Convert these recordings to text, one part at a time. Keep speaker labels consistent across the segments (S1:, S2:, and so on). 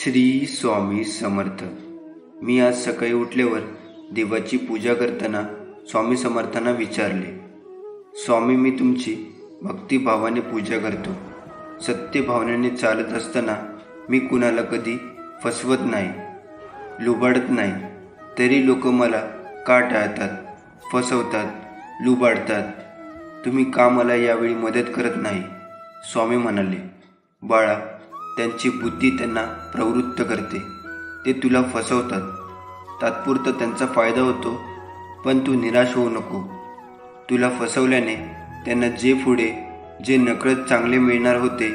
S1: श्री स्वामी समर्थ। मी आज सकाळी उठल्यावर देवाची पूजा करताना स्वामी समर्थांना विचारले, स्वामी, मी तुमची भक्तिभावाने पूजा करतो। सत्य भावनेने चालत असताना मी कुणाला कधी फसवत नाही, लुबाडत नाही। तरी लोक मला का टाळतात, फसवतात, लुबाडतात? तुम्ही का मला यावेळी मदत करत नाही? स्वामी म्हणाले, बाळा, त्यांची बुद्धी त्यांना प्रवृत्त करते। ते तुला फसवतात, तात्पुरता त्यांचा फायदा होतो, पण तू निराश होऊ नको। तुला फसवल्याने त्यांना जे नकळत चांगले मिळणार होते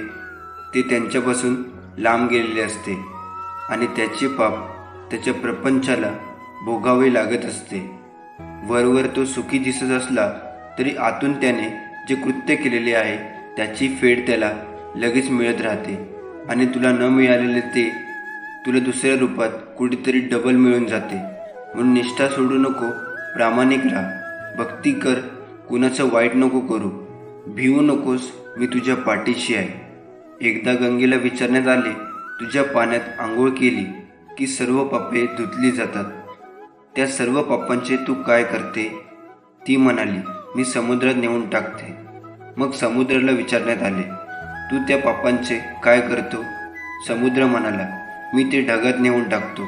S1: ते त्यांच्यापासून लांब गेलेले असते आणि त्याचे पाप त्याच्या प्रपंचाला भोगावे लागत असते। वरवर तो सुखी दिसत असला तरी आतून त्याने जे कृत्य केलेले आहे त्याची फेड त्याला लगेच मिळत राहते आणि तुला न मिळालेले ते तुला दुसऱ्या रूपात कुठेतरी डबल मिळून जाते। म्हणून निष्ठा सोडू नको, प्रामाणिक राहा, भक्ती कर, कुणाचं वाईट नको करू, भिवू नकोस, मी तुझ्या पाठीशी आहे। एकदा गंगेला विचारण्यात आले, तुझ्या पाण्यात आंघोळ केली की सर्व पापे धुतली जातात, त्या सर्व पापांचे तू काय करते? ती म्हणाली, मी समुद्रात नेऊन टाकते। मग समुद्राला विचारण्यात आले, तू त्या पापांचे काय करतो? समुद्र म्हणाला, मी ते ढगात नेऊन टाकतो।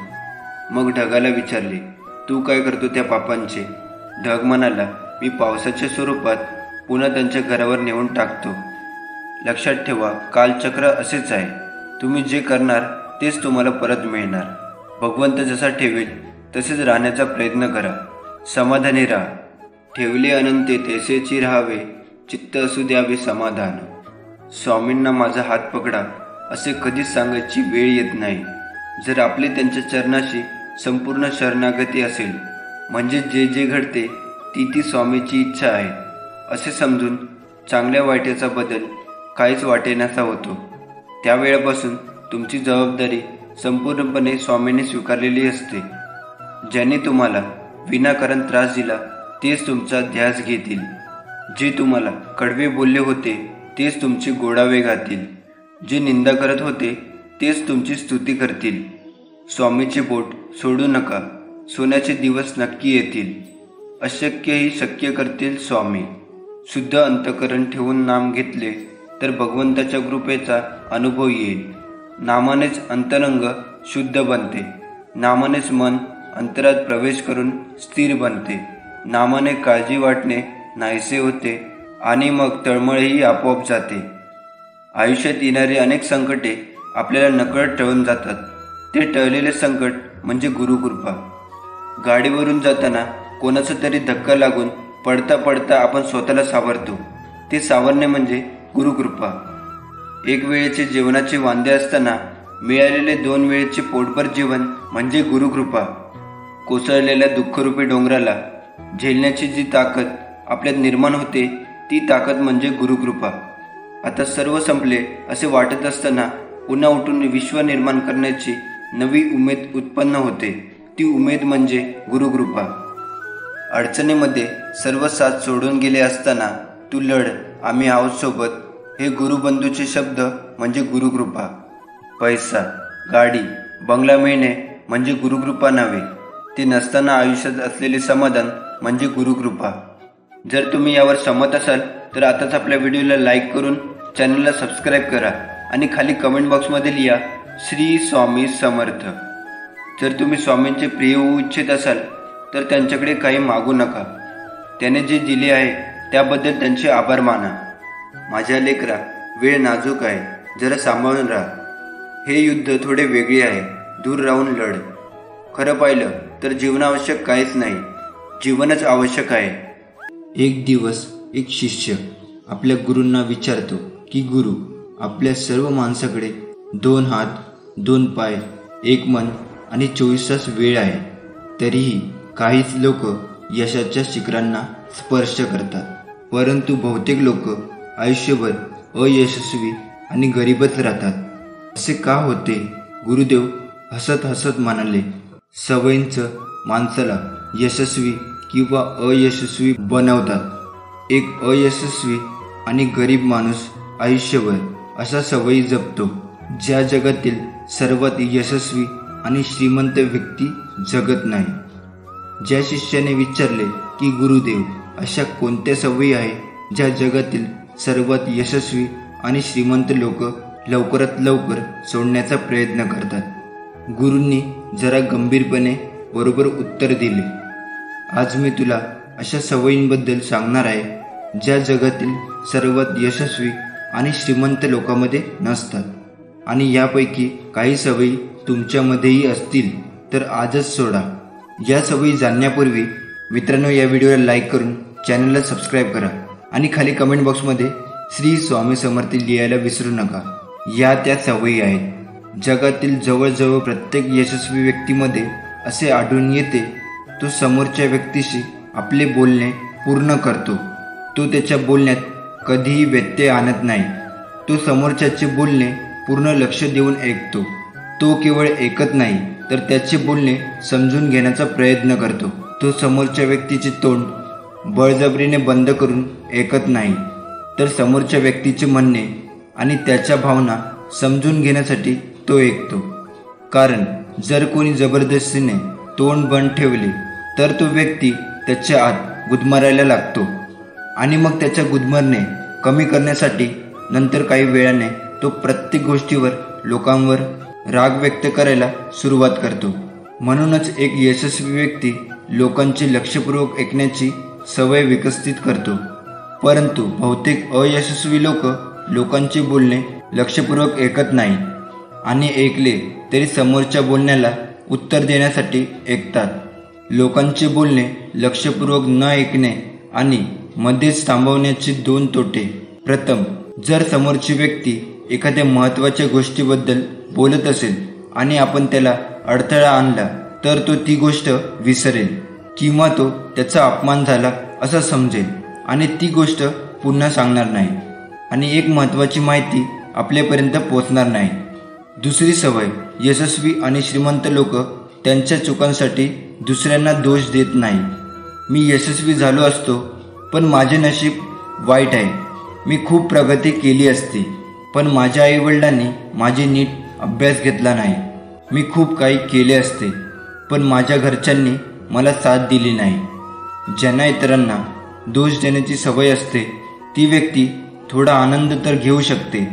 S1: मग ढगाला विचारले, तू काय करतो त्या पापांचे? ढग म्हणाला, मी पावसाच्या स्वरूपात पुन्हा त्यांच्या घरावर नेऊन टाकतो। लक्षात ठेवा, कालचक्र असेच आहे, तुम्ही जे करणार तेच तुम्हाला परत मिळणार। भगवंत जसा ठेवेल तसेच राहण्याचा प्रयत्न करा, समाधानी राहा। ठेवले अनंते तैसेची राहावे, चित्त असू द्यावे समाधान। स्वामींना माझा हात पकडा असे कधीच सांगायची वेळ येत नाही। जर आपले त्यांच्या चरणाशी संपूर्ण शरणागती असेल, म्हणजे जे घडते ती स्वामीची इच्छा आहे असे समजून चांगल्या वाईटाचा बदल काहीच वाटेनासा होतो। त्यावेळेपासून तुमची जबाबदारी संपूर्णपणे स्वामींनी स्वीकारलेली असते। ज्यांनी तुम्हाला विनाकारण त्रास दिला तेच तुमचा ध्यास घेतील, जे तुम्हाला कडवे बोलले होते तेच तुमचे गोडावे घातील, जे निंदा करत होते तेच तुमची स्तुती करतील। स्वामीचे बोट सोडू नका, सोन्याचे दिवस नक्की येतील, अशक्यही शक्य करतील स्वामी। शुद्ध अंतकरण ठेवून नाम घेतले तर भगवंताच्या कृपेचा अनुभव येईल। नामानेच अंतरंग शुद्ध बनते, नामानेच मन अंतरात प्रवेश करून स्थिर बनते, नामाने काळजी वाटणे नाहीसे होते आणि मग तळमळही आपोआप जाते। आयुष्यात येणारी अनेक संकटे आपल्याला नकळत टळून जातात, ते टळलेले संकट म्हणजे गुरुकृपा। गाडीवरून जाताना कोणाचा तरी धक्का लागून पडता पडता आपण स्वतःला सावरतो, ते सावरणे म्हणजे गुरुकृपा। एक वेळेचे जेवणाचे वांदे असताना मिळालेले 2 वेळेचे पोटभर जेवण म्हणजे गुरुकृपा। कोसळलेल्या दुःखरूपी डोंगराला झेलण्याची जी ताकद आपल्यात निर्माण होते ती ताकद म्हणजे गुरुकृपा। आता सर्व संपले असे वाटत असताना पुन्हा उठून विश्व निर्माण करण्याची नवी उमेद उत्पन्न होते, ती उमेद म्हणजे गुरुकृपा। अडचणीमध्ये सर्व साथ सोडून गेले असताना तू लढ, आम्ही आहोत सोबत, हे गुरुबंधूचे शब्द म्हणजे गुरुकृपा। पैसा, गाडी, बंगला मिळणे म्हणजे गुरुकृपा नव्हे, ते नसताना आयुष्यात असलेले समाधान म्हणजे गुरुकृपा। जर तुम्ही यावर सहमत असाल तर आताच आपल्या व्हिडिओला लाईक करून चॅनलला सबस्क्राईब करा आणि खाली कमेंट बॉक्समध्ये लिहा श्री स्वामी समर्थ। जर तुम्ही स्वामींचे प्रिय होऊ इच्छित असाल तर त्यांच्याकडे काही मागू नका, त्याने जे दिले आहे त्याबद्दल त्यांचे आभार माना। माझ्या लेकरा, वेळ नाजूक आहे, जरा सांभाळून राहा। हे युद्ध थोडे वेगळे आहे, दूर राहून लढ। खरं पाहिलं तर जीवनावश्यक काहीच नाही, जीवनच आवश्यक आहे। एक दिवस एक शिष्य आपल्या गुरूंना विचारतो की गुरु, आपल्या सर्व माणसाकडे 2 हात, 2 पाय, 1 मन आणि 24 तास वेळ आहे, तरीही काहीच लोक यशाच्या शिखरांना स्पर्श करतात, परंतु बहुतेक लोक आयुष्यभर अयशस्वी आणि गरीबच राहतात। असे का होते? गुरुदेव हसत हसत म्हणाले, सवयींचं माणसाला यशस्वी किंवा अयशस्वी बनवतात। एक अयशस्वी आणि गरीब माणूस आयुष्यभर अशा सवयी जपतो ज्या जगातील सर्वात यशस्वी आणि श्रीमंत व्यक्ती जगत नाही. ज्या शिष्याने विचारले की गुरुदेव, अशा कोणत्या सवयी आहे ज्या जगातील सर्वात यशस्वी आणि श्रीमंत लोक लवकरात लवकर सोडण्याचा प्रयत्न करतात. गुरूंनी जरा गंभीरपणे बरोबर उत्तर दिले. आज मी तुला अशा सवयींबद्दल सांगणार आहे ज्या जगातील सर्वात यशस्वी आणि श्रीमंत लोकांमध्ये नसतात. आणि यापैकी काही सवयी तुमच्यामध्येही असतील तर आजच सोडा. या सवयी जाणण्यापूर्वी मित्रांनो, या व्हिडिओला लाईक करून चॅनलला सबस्क्राईब करा आणि खाली कमेंट बॉक्समध्ये श्री स्वामी समर्थ लिहायला विसरू नका. या त्या सवयी आहेत. जगातील जवळजवळ प्रत्येक यशस्वी व्यक्तीमध्ये असे आढळून येते, तो समोरच्या व्यक्तीशी आपले बोलणे पूर्ण करतो. तो त्याच्या बोलण्यात कधीही व्यत्यय आणत नाही. तो समोरच्याचे बोलणे पूर्ण लक्ष देऊन ऐकतो. तो केवळ ऐकत नाही तर त्याचे बोलणे समजून घेण्याचा प्रयत्न करतो. तो समोरच्या व्यक्तीचे तोंड बळजबरीने बंद करून ऐकत नाही, तर समोरच्या व्यक्तीचे म्हणणे आणि त्याच्या भावना समजून घेण्यासाठी तो ऐकतो. कारण जर कोणी जबरदस्तीने तोंड बंद ठेवले तर तो व्यक्ती त्याच्या आत गुदमरायला लागतो आणि मग त्याच्या गुदमरणे कमी करण्यासाठी नंतर काही वेळाने तो प्रत्येक गोष्टीवर लोकांवर राग व्यक्त करायला सुरुवात करतो. म्हणूनच एक यशस्वी व्यक्ती लोकांची लक्षपूर्वक ऐकण्याची सवय विकसित करतो. परंतु बहुतेक अयशस्वी लोक लोकांचे बोलणे लक्षपूर्वक ऐकत नाही आणि ऐकले तरी समोरच्या बोलण्याला उत्तर देण्यासाठी ऐकतात. लोकांचे बोलणे लक्षपूर्वक न ऐकणे आणि मध्येच थांबवण्याचे दोन तोटे. प्रथम, जर समोरची व्यक्ती एखाद्या महत्त्वाच्या गोष्टीबद्दल बोलत असेल आणि आपण त्याला अडथळा आणला तर तो ती गोष्ट विसरेल किंवा तो त्याचा अपमान झाला असं समजेल आणि ती गोष्ट पुन्हा सांगणार नाही आणि एक महत्त्वाची माहिती आपल्यापर्यंत पोहोचणार नाही. दुसरी सवय, यशस्वी आणि श्रीमंत लोक त्यांच्या चुकांसाठी दुसऱ्यांना दोष देत नाही. मी यशस्वी झालो असतो पण माझे नशीब वाईट आहे. मी खूप प्रगती केली असती पण माझ्या आईवडिलांनी माझी नीट अभ्यास घेतला नाही. मी खूप काही केले असते पण माझ्या घरच्यांनी मला साथ दिली नाही. ज्यांना इतरांना दोष देण्याची सवय असते ती व्यक्ती थोडा आनंद तर घेऊ शकते.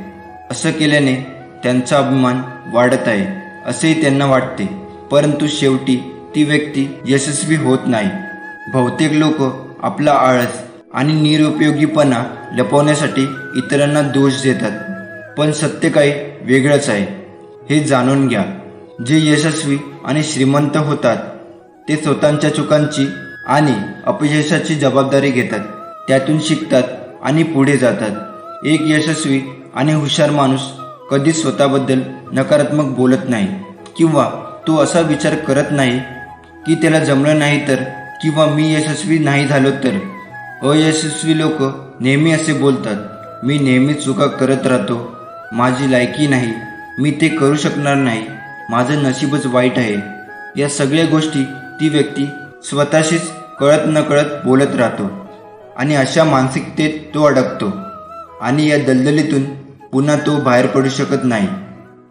S1: असं केल्याने त्यांचा अभिमान वाढत आहे असेही त्यांना वाटते, परंतु शेवटी ती व्यक्ती यशस्वी होत नाही. बहुतेक लोक आपला आळस आणि निरुपयोगीपणा लपवण्यासाठी इतरांना दोष देतात, पण सत्य काही वेगळंच आहे हे जाणून घ्या. जे यशस्वी आणि श्रीमंत होतात ते स्वतःच्या चुकांची आणि अपयशाची जबाबदारी घेतात, त्यातून शिकतात आणि पुढे जातात. एक यशस्वी आणि हुशार माणूस कधीच स्वतःबद्दल नकारात्मक बोलत नाही किंवा तो असा विचार करत नाही की त्याला जमलं नाही तर किंवा मी यशस्वी नाही झालो तर. अयशस्वी लोक नेहमी असे बोलतात, मी नेहमी चुका करत राहतो, माझी लायकी नाही, मी ते करू शकणार नाही, माझं नशीबच वाईट आहे. या सगळ्या गोष्टी ती व्यक्ती स्वतःशीच कळत नकळत बोलत राहतो आणि अशा मानसिकतेत तो अडकतो आणि या दलदलीतून पुन्हा तो बाहेर पडू शकत नाही.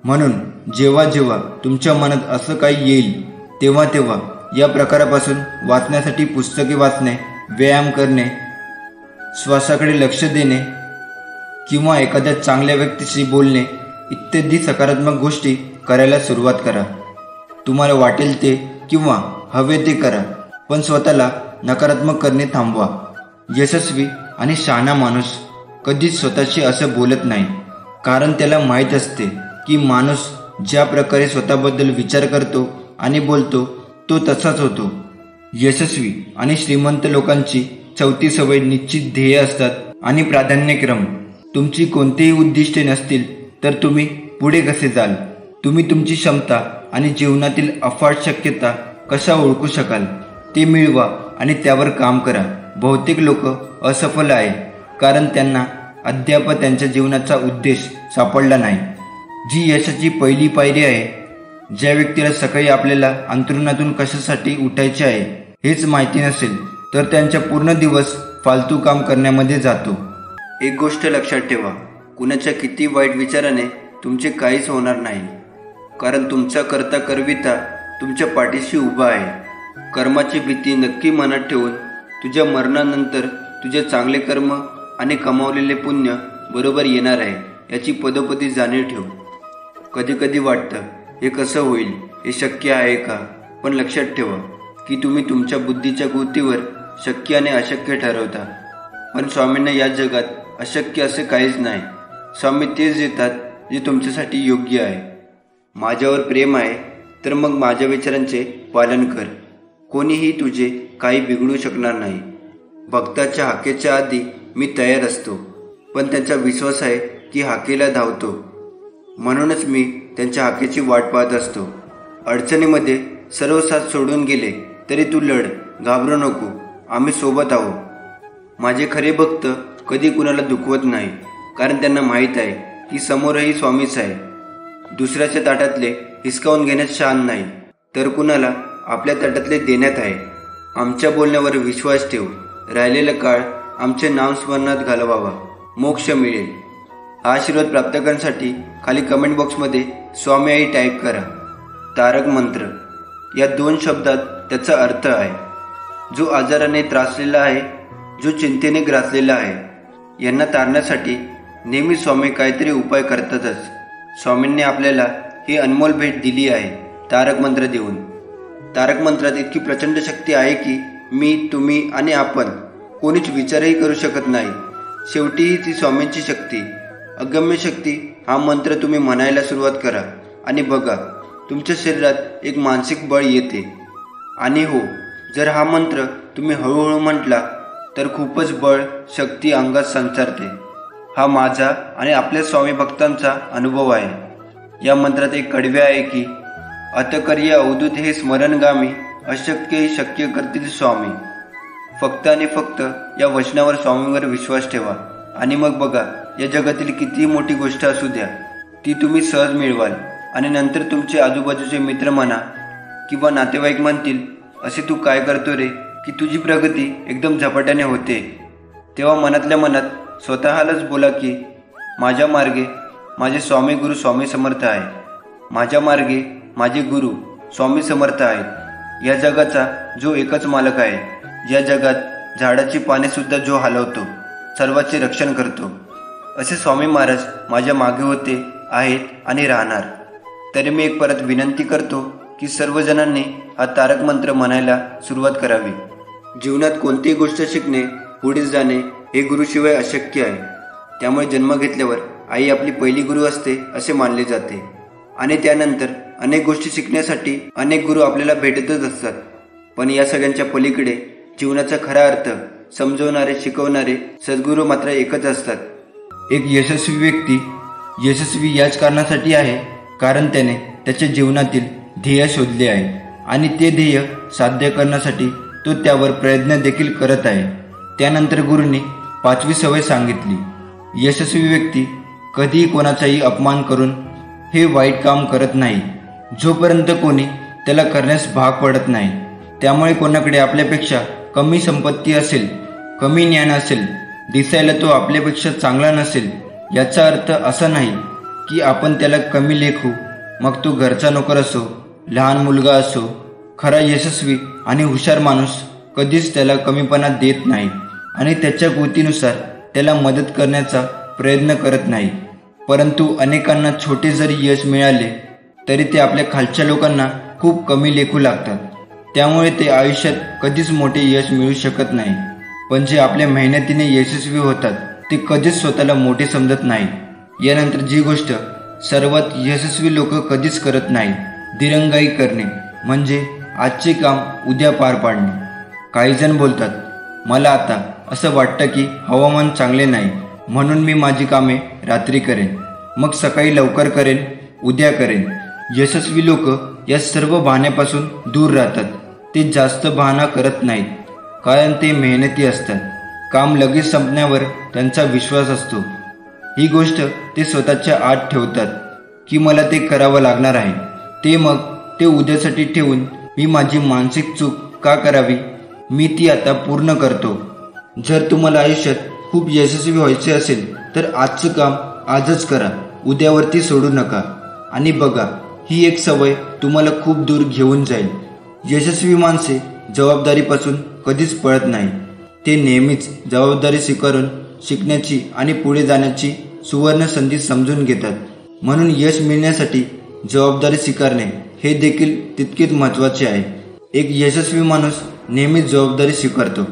S1: म्हणून जेव्हा जेव्हा तुमच्या मनात असं काही येईल तेव्हा तेव्हा या प्रकारापासून वाचण्यासाठी पुस्तके वाचणे, व्यायाम करणे, श्वासाकडे लक्ष देणे किंवा एखाद्या चांगल्या व्यक्तीशी बोलणे इत्यादी सकारात्मक गोष्टी करायला सुरुवात करा. तुम्हाला वाटेल ते किंवा हवे ते करा, पण स्वतःला नकारात्मक करणे थांबवा. यशस्वी आणि शहाणा माणूस कधीच स्वतःशी असं बोलत नाही, कारण त्याला माहीत असते की माणूस ज्या प्रकारे स्वतःबद्दल विचार करतो आणि बोलतो तो तसाच होतो. यशस्वी आणि श्रीमंत लोकांची चौथी सवय निश्चित ध्येय असतात आणि प्राधान्यक्रम. तुमची कोणतीही उद्दिष्टे नसतील तर तुम्ही पुढे कसे जाल? तुम्ही तुमची क्षमता आणि जीवनातील अफाट शक्यता कशा ओळखू शकाल? ते मिळवा आणि त्यावर काम करा. बहुतेक लोक असफल आहे कारण त्यांना अद्याप त्यांच्या जीवनाचा उद्देश सापडला नाही, जी यशाची पहिली पायरी आहे. ज्या व्यक्तीला सकाळी आपल्याला अंथरुणातून कशासाठी उठायचे आहे हेच माहिती नसेल तर त्यांचा पूर्ण दिवस फालतू काम करण्यामध्ये जातो. एक गोष्ट लक्षात ठेवा, कुणाच्या किती वाईट विचाराने तुमचे काहीच होणार नाही, कारण तुमचा कर्ता करविता तुमच्या पाठीशी उभा आहे. कर्माची भीती नक्की मनात ठेवून तुझ्या मरणानंतर तुझे चांगले कर्म आणि कमावलेले पुण्य बरोबर येणार आहे याची पदोपदी जाणीव ठेव. कधी कधी वाटतं हे कसं होईल, हे शक्य आहे का? पण लक्षात ठेवा की तुम्ही तुमच्या बुद्धीच्या गोष्टीवर शक्य आणि अशक्य ठरवता. पण स्वामींना या जगात अशक्य असे काहीच नाही. स्वामी तेच देतात जे तुमच्यासाठी योग्य आहे. माझ्यावर प्रेम आहे तर मग माझ्या विचारांचे पालन कर. कोणीही तुझे काही बिघडू शकणार नाही. भक्ताच्या हाकेच्या आधी मी तयार असतो, पण त्यांचा विश्वास आहे की हाकेला धावतो. म्हणूनच मी त्यांच्या हाकेची वाट पाहत असतो. अडचणीमध्ये सर्व साथ सोडून गेले तरी तू लढ, घाबरू नको, आम्ही सोबत आहोत. माझे खरे भक्त कधी कुणाला दुखवत नाही, कारण त्यांना माहीत आहे की समोरही स्वामीच आहे. दुसऱ्याच्या ताटातले हिसकावून घेण्यात शान नाही, तर कुणाला आपल्या ताटातले देण्यात आहे. आमच्या बोलण्यावर विश्वास ठेव. राहिलेला काळ आमचे नामस्मरणात घालवावा, मोक्ष मिळेल. हा आशीर्वाद प्राप्त करण्यासाठी खाली कमेंट बॉक्समध्ये स्वामी आई टाईप करा. तारक मंत्र या 2 शब्दात त्याचा अर्थ आहे जो आजाराने त्रासलेला आहे, जो चिंतेने ग्रासलेला आहे, यांना तारण्यासाठी नेहमी स्वामी काहीतरी उपाय करतातच. स्वामींनी आपल्याला ही अनमोल भेट दिली आहे तारक मंत्र देऊन. तारक मंत्रात इतकी प्रचंड शक्ती आहे की मी, तुम्ही आणि आपण कोणीच विचारही करू शकत नाही. शेवटीही ती स्वामींची शक्ती, अगम्य शक्ती. हा मंत्र तुम्ही म्हणायला सुरुवात करा आणि बघा तुमच्या शरीरात एक मानसिक बळ येते. आणि हो, जर हा मंत्र तुम्ही हळूहळू म्हटला तर खूपच बळ, शक्ती अंगात संचारते. हा माझा आणि आपल्या स्वामी भक्तांचा अनुभव आहे. या मंत्रात एक कडवे आहे की अतकर्य अवधूत हे स्मरणगामी, अशक्य शक्य करतील स्वामी. फक्त आणि फक्त या वचनावर स्वामींवर विश्वास ठेवा आणि मग बघा या जगातील कितीही मोठी गोष्ट असू द्या ती तुम्ही सहज मिळवाल. आणि नंतर तुमचे आजूबाजूचे मित्र म्हणा किंवा नातेवाईक म्हणतील, असे तू काय करतो रे, की तुझी प्रगती एकदम झपाट्याने होते. तेव्हा मनातल्या मनात स्वतःलाच बोला की माझ्या मार्गे माझे स्वामी गुरु स्वामी समर्थ आहे. माझ्या मार्गे माझे गुरु स्वामी समर्थ आहेत. या जगाचा जो एकच मालक आहे, या जगात झाडाची पाने सुद्धा जो हलवतो, सर्वांचे रक्षण करतो, असे स्वामी महाराज माझ्या मागे होते, आहेत आणि राहणार. तरी मी एक परत विनंती करतो की सर्वजणांनी हा तारक मंत्र म्हणायला सुरुवात करावी. जीवनात कोणतीही गोष्ट शिकणे, पुढे जाणे हे गुरुशिवाय अशक्य आहे. त्यामुळे जन्म घेतल्यावर आई आपली पहिली गुरु असते असे मानले जाते. आणि त्यानंतर अनेक गोष्टी शिकण्यासाठी अनेक गुरु आपल्याला भेटतच असतात. पण या सगळ्यांच्या पलीकडे जीवनाचा खरा अर्थ समजवणारे, शिकवणारे सद्गुरू मात्र एकच असतात. एक यशस्वी व्यक्ती यशस्वी याच कारणासाठी आहे कारण त्याने त्याच्या जीवनातील ध्येय शोधले आहे आणि ते ध्येय साध्य करण्यासाठी तो त्यावर प्रयत्न देखील करत आहे. त्यानंतर गुरूंनी 5वी सवय सांगितली. यशस्वी व्यक्ती कधीही कोणाचाही अपमान करून हे वाईट काम करत नाही जोपर्यंत कोणी त्याला करण्यास भाग पडत नाही. त्यामुळे कोणाकडे आपल्यापेक्षा कमी संपत्ती असेल, कमी ज्ञान असेल, दिसायला तो आपल्यापेक्षा चांगला नसेल, याचा अर्थ असा नाही की आपण त्याला कमी लेखू. मग तो घरचा नोकर असो, लहान मुलगा असो, खरा यशस्वी आणि हुशार माणूस कधीच त्याला कमीपणा देत नाही आणि त्याच्या कृतीनुसार त्याला मदत करण्याचा प्रयत्न करत नाही. परंतु अनेकांना छोटे जरी यश मिळाले तरी ते आपल्या खालच्या लोकांना खूप कमी लेखू लागतात. त्यामुळे ते आयुष्यात कधीच मोठे यश मिळू शकत नाही. पण जे आपल्या मेहनतीने यशस्वी होतात ते कधीच स्वतःला मोठे समजत नाही. यानंतर जी गोष्ट सर्वात यशस्वी लोक कधीच करत नाही, दिरंगाई करणे, म्हणजे आजचे काम उद्या पार पाडणे. काही जण बोलतात, मला आता असं वाटतं की हवामान चांगले नाही म्हणून मी माझी कामे रात्री करेन, मग सकाळी लवकर करेन, उद्या करेन. यशस्वी लोक या सर्व बहाण्यापासून दूर राहतात. ते जास्त बहाणा करत नाहीत कारण ते मेहनती असतात. काम लगेच संपण्यावर त्यांचा विश्वास असतो. ही गोष्ट ते स्वतःच्या आत ठेवतात की मला ते करावं लागणार आहे. ते उद्यासाठी ठेवून मी माझी मानसिक चूक का करावी, मी ती आता पूर्ण करतो. जर तुम्हाला आयुष्यात खूप यशस्वी व्हायचे असेल तर आजचं काम आजच करा. उद्यावरती सोडू नका. आणि बघा, ही एक सवय तुम्हाला खूप दूर घेऊन जाईल. यशस्वी माणसे जबाबदारीपासून कधीच पळत नाही. ते नेहमीच जबाबदारी स्वीकारून शिकण्याची आणि पुढे जाण्याची सुवर्ण संधी समजून घेतात. म्हणून यश मिळण्यासाठी जबाबदारी स्वीकारणे हे देखील तितकेच महत्त्वाचे आहे. एक यशस्वी माणूस नेहमीच जबाबदारी स्वीकारतो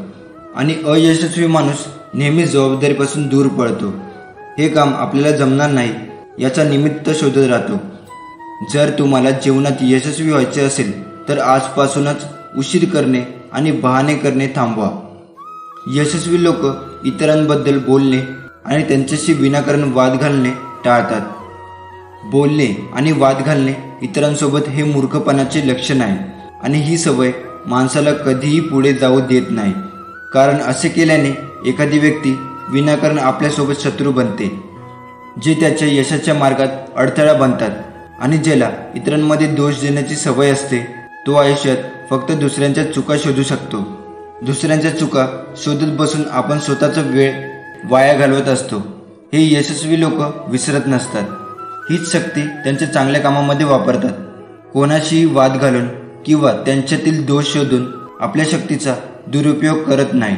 S1: आणि अयशस्वी माणूस नेहमीच जबाबदारीपासून दूर पळतो. हे काम आपल्याला जमणार नाही याचा निमित्त शोधत राहतो. जर तुम्हाला जीवनात यशस्वी व्हायचे असेल तर आजपासूनच उशीर करणे आणि बहाणे करणे थांबवा. यशस्वी लोक इतरांबद्दल बोलणे आणि त्यांच्याशी विनाकारण वाद घालणे टाळतात. बोलणे आणि वाद घालणे इतरांसोबत हे मूर्खपणाचे लक्षण आहे आणि ही सवय माणसाला कधीही पुढे जाऊ देत नाही. कारण असे केल्याने एखादी व्यक्ती विनाकारण आपल्यासोबत शत्रू बनते, जे त्याच्या यशाच्या मार्गात अडथळा बनतात. आणि ज्याला इतरांमध्ये दोष देण्याची सवय असते तो आयुष्यात फक्त दुसऱ्यांच्या चुका शोधू शकतो. दुसऱ्यांच्या चुका शोधत बसून आपण स्वतःचा वेळ वाया घालवत असतो. हे यशस्वी लोक विसरत नसतात. हीच शक्ती त्यांच्या चांगल्या कामामध्ये वापरतात. कोणाशीही वाद घालून किंवा त्यांच्यातील दोष शोधून आपल्या शक्तीचा दुरुपयोग करत नाही.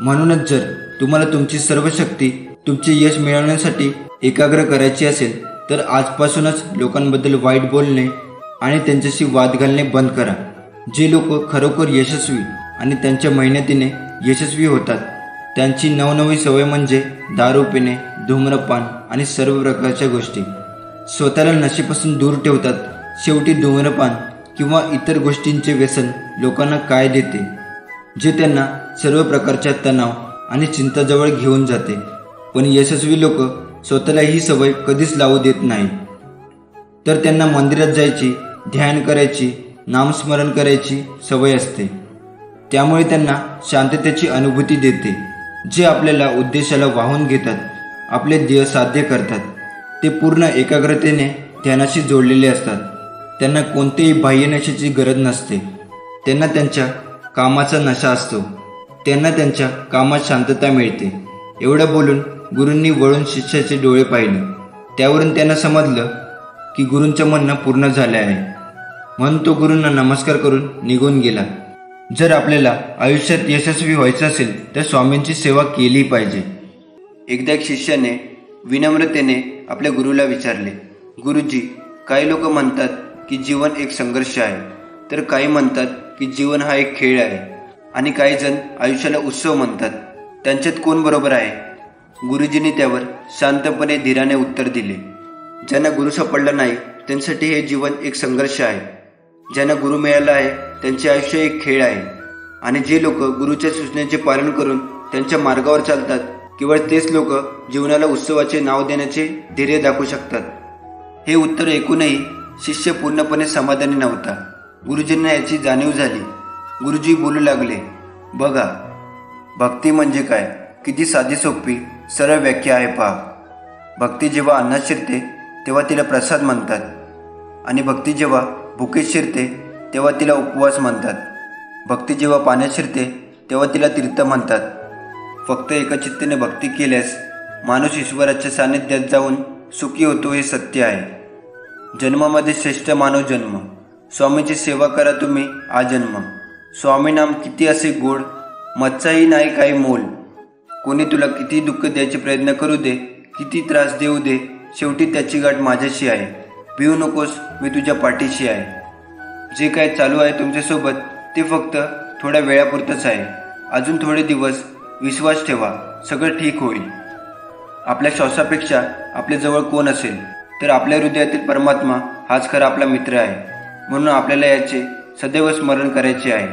S1: म्हणूनच जर तुम्हाला तुमची सर्व शक्ती तुमचे यश मिळवण्यासाठी एकाग्र करायची असेल तर आजपासूनच लोकांबद्दल वाईट बोलणे आणि त्यांच्याशी वाद घालणे बंद करा. जे लोक खरोखर यशस्वी आणि त्यांच्या मेहनतीने यशस्वी होतात त्यांची नवनवी सवय म्हणजे दारू पिणे, धूम्रपान आणि सर्व प्रकारच्या गोष्टी. स्वतःला नशेपासून दूर ठेवतात. शेवटी धूम्रपान किंवा इतर गोष्टींचे व्यसन लोकांना काय देते, जे त्यांना सर्व प्रकारच्या तणाव आणि चिंताजवळ घेऊन जाते. पण यशस्वी लोक स्वतःला ही सवय कधीच लावू देत नाही. तर त्यांना मंदिरात जायची, ध्यान करायची, नामस्मरण करायची सवय असते. त्यामुळे त्यांना शांततेची अनुभूती देते, जे आपल्याला उद्देशाला वाहून घेतात, आपले ध्येय साध्य करतात. ते पूर्ण एकाग्रतेने ध्यानाशी जोडलेले असतात. त्यांना कोणतेही बाह्य नशेची गरज नसते. त्यांना त्यांच्या कामाचा नशा असतो. त्यांना त्यांच्या कामात शांतता मिळते. एवढं बोलून गुरूंनी वळून शिष्याचे डोळे पाहिले. त्यावरून त्यांना समजलं की गुरूंचं म्हणणं पूर्ण झाले आहे. म्हणून तो गुरूंना नमस्कार करून निघून गेला. जर आपल्याला आयुष्यात यशस्वी व्हायचं असेल तर स्वामींची सेवा केली पाहिजे. एकदा एक शिष्याने विनम्रतेने आपल्या गुरुला विचारले, गुरुजी, काही लोक म्हणतात की जीवन एक संघर्ष आहे, तर काही म्हणतात की जीवन हा एक खेळ आहे, आणि काही जण आयुष्याला उत्सव म्हणतात. त्यांच्यात कोण बरोबर आहे? गुरुजींनी त्यावर शांतपणे धीराने उत्तर दिले, ज्यांना गुरु सापडला नाही त्यांच्यासाठी हे जीवन एक संघर्ष आहे. ज्यांना गुरु मिळाला आहे त्यांचे आयुष्य एक खेळ आहे. आणि जे लोक गुरुच्या सूचनेचे पालन करून त्यांच्या मार्गावर चालतात, केवळ तेच लोक जीवनाला उत्सवाचे नाव देण्याचे धैर्य दाखवू शकतात. हे उत्तर ऐकूनही शिष्य पूर्णपणे समाधानी नव्हता. गुरुजींना याची जाणीव झाली. गुरुजी बोलू लागले, बघा, भक्ती म्हणजे काय? किती साधी सोपी सरळ व्याख्या आहे पहा. भक्ती जेव्हा अन्नात शिरते तेव्हा तिला प्रसाद म्हणतात, आणि भक्ती जेव्हा भुकेत शिरते तेव्हा तिला उपवास म्हणतात. भक्ती जेव्हा पाण्यात शिरते तेव्हा तिला तीर्थ म्हणतात. फक्त एका चित्तेने भक्ती केल्यास माणूस ईश्वराच्या सान्निध्यात जाऊन सुखी होतो, हे सत्य आहे. जन्मामध्ये श्रेष्ठ मानव जन्म. स्वामीची सेवा करा तुम्ही आजन्म. स्वामी नाम किती असे गोड, मच्छाही नाही काही मोल. कोणी तुला किती दुःख द्यायचे प्रयत्न करू दे, किती त्रास देऊ दे, शेवटी त्याची गाठ माझ्याशी आहे. भिवू नकोस, मी तुझ्या पाठीशी आहे. जे काय चालू आहे तुमच्यासोबत ते फक्त थोड्या वेळापुरतंच आहे. अजून थोडे दिवस विश्वास ठेवा, सगळं ठीक होईल. आपल्या श्वासापेक्षा आपल्याजवळ कोण असेल तर आपल्या हृदयातील परमात्मा हाच खरा आपला मित्र आहे. म्हणून आपल्याला याचे सदैव स्मरण करायचे आहे.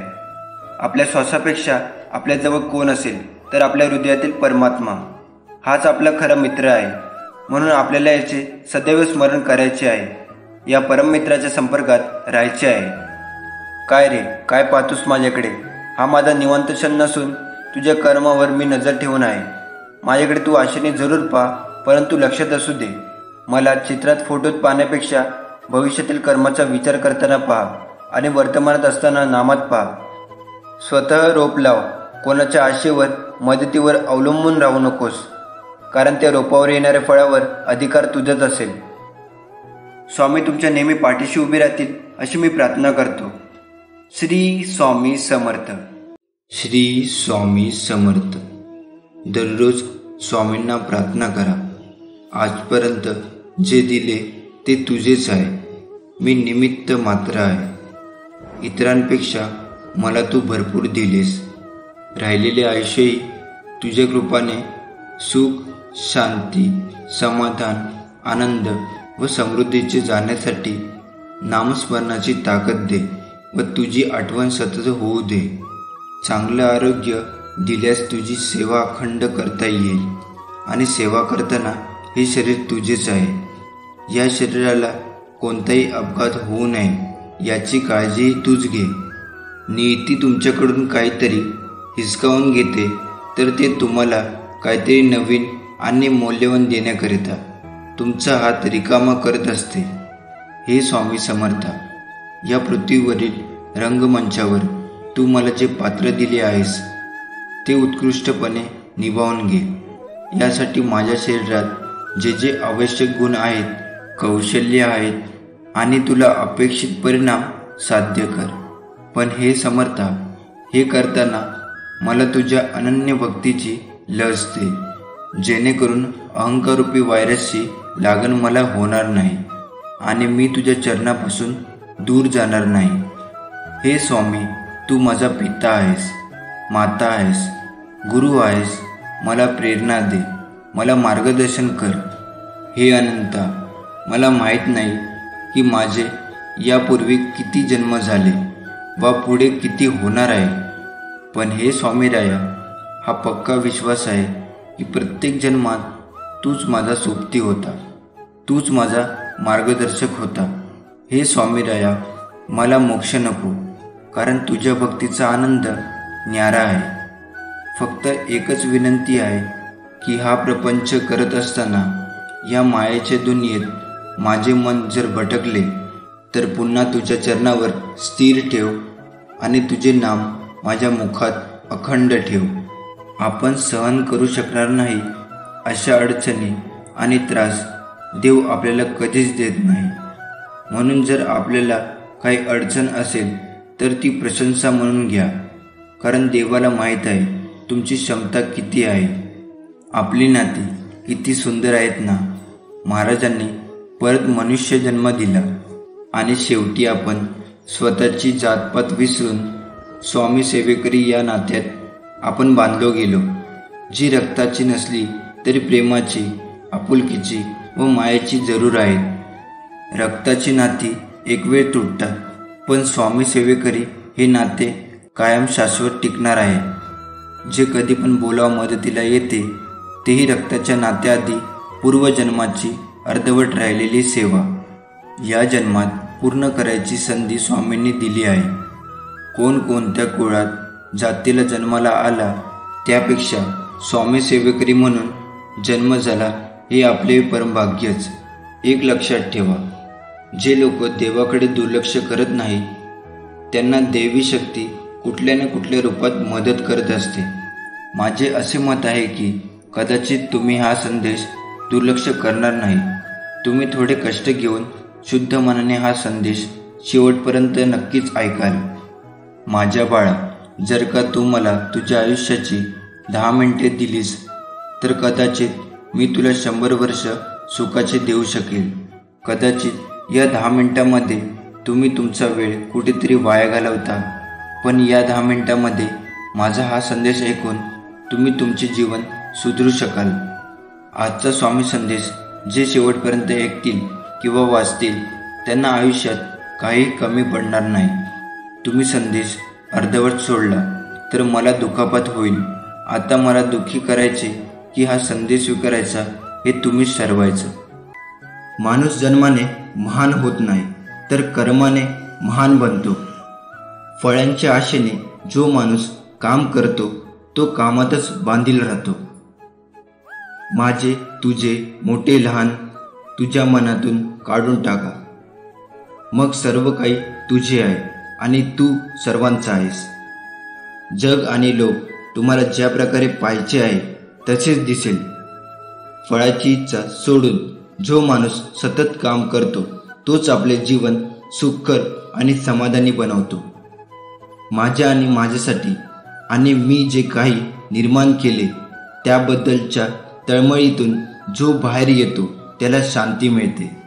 S1: आपल्या श्वासापेक्षा आपल्याजवळ कोण असेल तर आपल्या हृदयातील परमात्मा हाच आपला खरा मित्र आहे. म्हणून आपल्याला याचे सदैव स्मरण करायचे आहे. या परममित्राच्या संपर्कात राहायचे आहे. काय रे, काय पाहतोस माझ्याकडे? हा माझा निवांत क्षण नसून तुझ्या कर्मावर मी नजर ठेवून आहे. माझ्याकडे तू आशेने जरूर पहा, परंतु लक्षात असू दे, मला चित्रात फोटोत पाहण्यापेक्षा भविष्यातील कर्माचा विचार करताना पहा आणि वर्तमानात असताना नामात पहा. स्वतः रोप लाव. कोणाच्या आशेवर, मदतीवर अवलंबून राहू नकोस. कारण त्या रोपावर येणाऱ्या फळावर अधिकार तुझाच असेल. स्वामी तुमच्या नेहमी पाठीशी उभे राहतील अशी मी प्रार्थना करतो. श्री स्वामी समर्थ. श्री स्वामी समर्थ. दररोज स्वामींना प्रार्थना करा. आजपर्यंत जे दिले ते तुझेच आहे. मी निमित्त मात्र आहे. इतरांपेक्षा मला तू भरपूर दिलेस. राहिलेले आयुष्यही तुझ्या कृपाने सुख, शांती, समाधान, आनंद व समृद्धीचे जाण्यासाठी नामस्मरणाची ताकद दे व तुझी आठवण सतत होऊ दे. चांगलं आरोग्य दिल्यास तुझी सेवा अखंड करता येईल आणि सेवा करताना हे शरीर तुझेच आहे. या शरीराला कोणताही अपघात होऊ नये याची काळजी तूच घे. नियती तुमच्याकडून काहीतरी हिसकावून घेते तर ते तुम्हाला काहीतरी नवीन आणि मौल्यवान देण्याकरिता तुमचा हात रिकामा करत असते. हे स्वामी समर्था, या पृथ्वीवरील रंगमंचावर तू मला जे पात्र दिले आहेस ते उत्कृष्टपणे निभावून घे. यासाठी माझ्या शरीरात जे जे आवश्यक गुण आहेत, कौशल्य आहेत आणि तुला अपेक्षित परिणाम साध्य कर. पण हे समर्था, हे करताना मला तुझ्या अनन्य भक्तीची लस दे, जेणेकरून अहंकारूपी व्हायरसची लागण मला होणार नाही आणि मी तुझ्या चरणापासून दूर जाणार नाही. हे स्वामी, तू माझा पिता आहेस, माता आहेस, गुरु आहेस. मला प्रेरणा दे, मला मार्गदर्शन कर. हे अनंता, मला माहीत नाही की माझे यापूर्वी किती जन्म झाले वा पुढे किती होणार आहे. पण हे स्वामीराया, हा पक्का विश्वास आहे की प्रत्येक जन्मात तूच माझा सोबती होता, तूच माझा मार्गदर्शक होता. हे स्वामीराया, मला मोक्ष नको, कारण तुझ्या भक्तीचा आनंद न्यारा आहे. फक्त एकच विनंती आहे की हा प्रपंच करत असताना या मायेच्या दुनियेत माझे मन जर भटकले तर पुन्हा तुझ्या चरणावर स्थिर ठेव आणि तुझे नाम माझ्या मुखात अखंड ठेव. आपण सहन करू शकणार नाही अशा अडचणी आणि त्रास देव आपल्याला कधीच देत नाही. म्हणून जर आपल्याला काही अडचण असेल तर ती प्रशंसा म्हणून घ्या, कारण देवाला माहीत आहे तुमची क्षमता किती आहे. आपली नाती किती सुंदर आहेत ना. महाराजांनी परत मनुष्य जन्म दिला आणि शेवटी आपण स्वतःची जातपात विसरून स्वामी सेवेकरी या नात्यात आपण बांधलो गेलो, जी रक्ताची नसली तरी प्रेमाची, आपुलकीची व मायेची जरूर आहेत. रक्ताची नाती एक वेळ तुटतात, पण स्वामी सेवेकरी हे नाते कायम शाश्वत टिकणार आहे. जे कधी पण बोलाव मदतीला येते तेही रक्ताच्या नात्याआधी पूर्वजन्माची अर्धवट राहिलेली सेवा या जन्मात पूर्ण करायची संधी स्वामींनी दिली आहे. कोणत्या कुळात जातीला जन्माला आला त्यापेक्षा स्वामी सेवेकरी म्हणून जन्म झाला हे आपले परमभाग्यच. एक लक्षात ठेवा, जे लोक देवाकडे दुर्लक्ष करत नाही त्यांना देवी शक्ती कुठल्या ना कुठल्या रूपात मदत करत असते. माझे असे मत आहे की कदाचित तुम्ही हा संदेश दुर्लक्ष करणार नाही. तुम्ही थोडे कष्ट घेऊन शुद्ध मनाने हा संदेश शेवटपर्यंत नक्कीच ऐकाल. माझ्या बाळा, जर का तू मला तुझ्या आयुष्याची 10 मिनिटे दिलीस तर कदाचित मी तुला 100 वर्ष सुखाचे देऊ शकेल. कदाचित या 10 मिनिटांमध्ये तुम्ही तुमचा वेळ कुठेतरी वाया घालवता, पण या 10 मिनिटांमध्ये माझा हा संदेश ऐकून तुम्ही तुमचे जीवन सुधरू शकाल. आजचा स्वामी संदेश जे शेवटपर्यंत ऐकतील किंवा वाचतील त्यांना आयुष्यात काही कमी पडणार नाही. तुम्ही संदेश अर्धवट सोडला तर मला दुखापत होईल. आता मला दुःखी करायचे की हा संदेश स्वीकारायचा हे तुम्हीच ठरवायचं. माणूस जन्माने महान होत नाही तर कर्माने महान बनतो. फळांच्या आशेने जो माणूस काम करतो तो कामातच बांधील राहतो. माझे तुझे मोठे लहान तुझ्या मनातून काढून टाका, मग सर्व काही तुझे आहे आणि तू सर्वांचा आहेस. जग आणि लोक तुम्हाला ज्या प्रकारे पाहिजे आहे तसेच दिसेल. फळाची इच्छा सोडून जो माणूस सतत काम करतो तोच आपले जीवन सुखकर आणि समाधानी बनवतो. माझ्या आणि माझ्यासाठी आणि मी जे काही निर्माण केले त्याबद्दलच्या तळमळीतून जो बाहेर येतो त्याला शांती मिळते.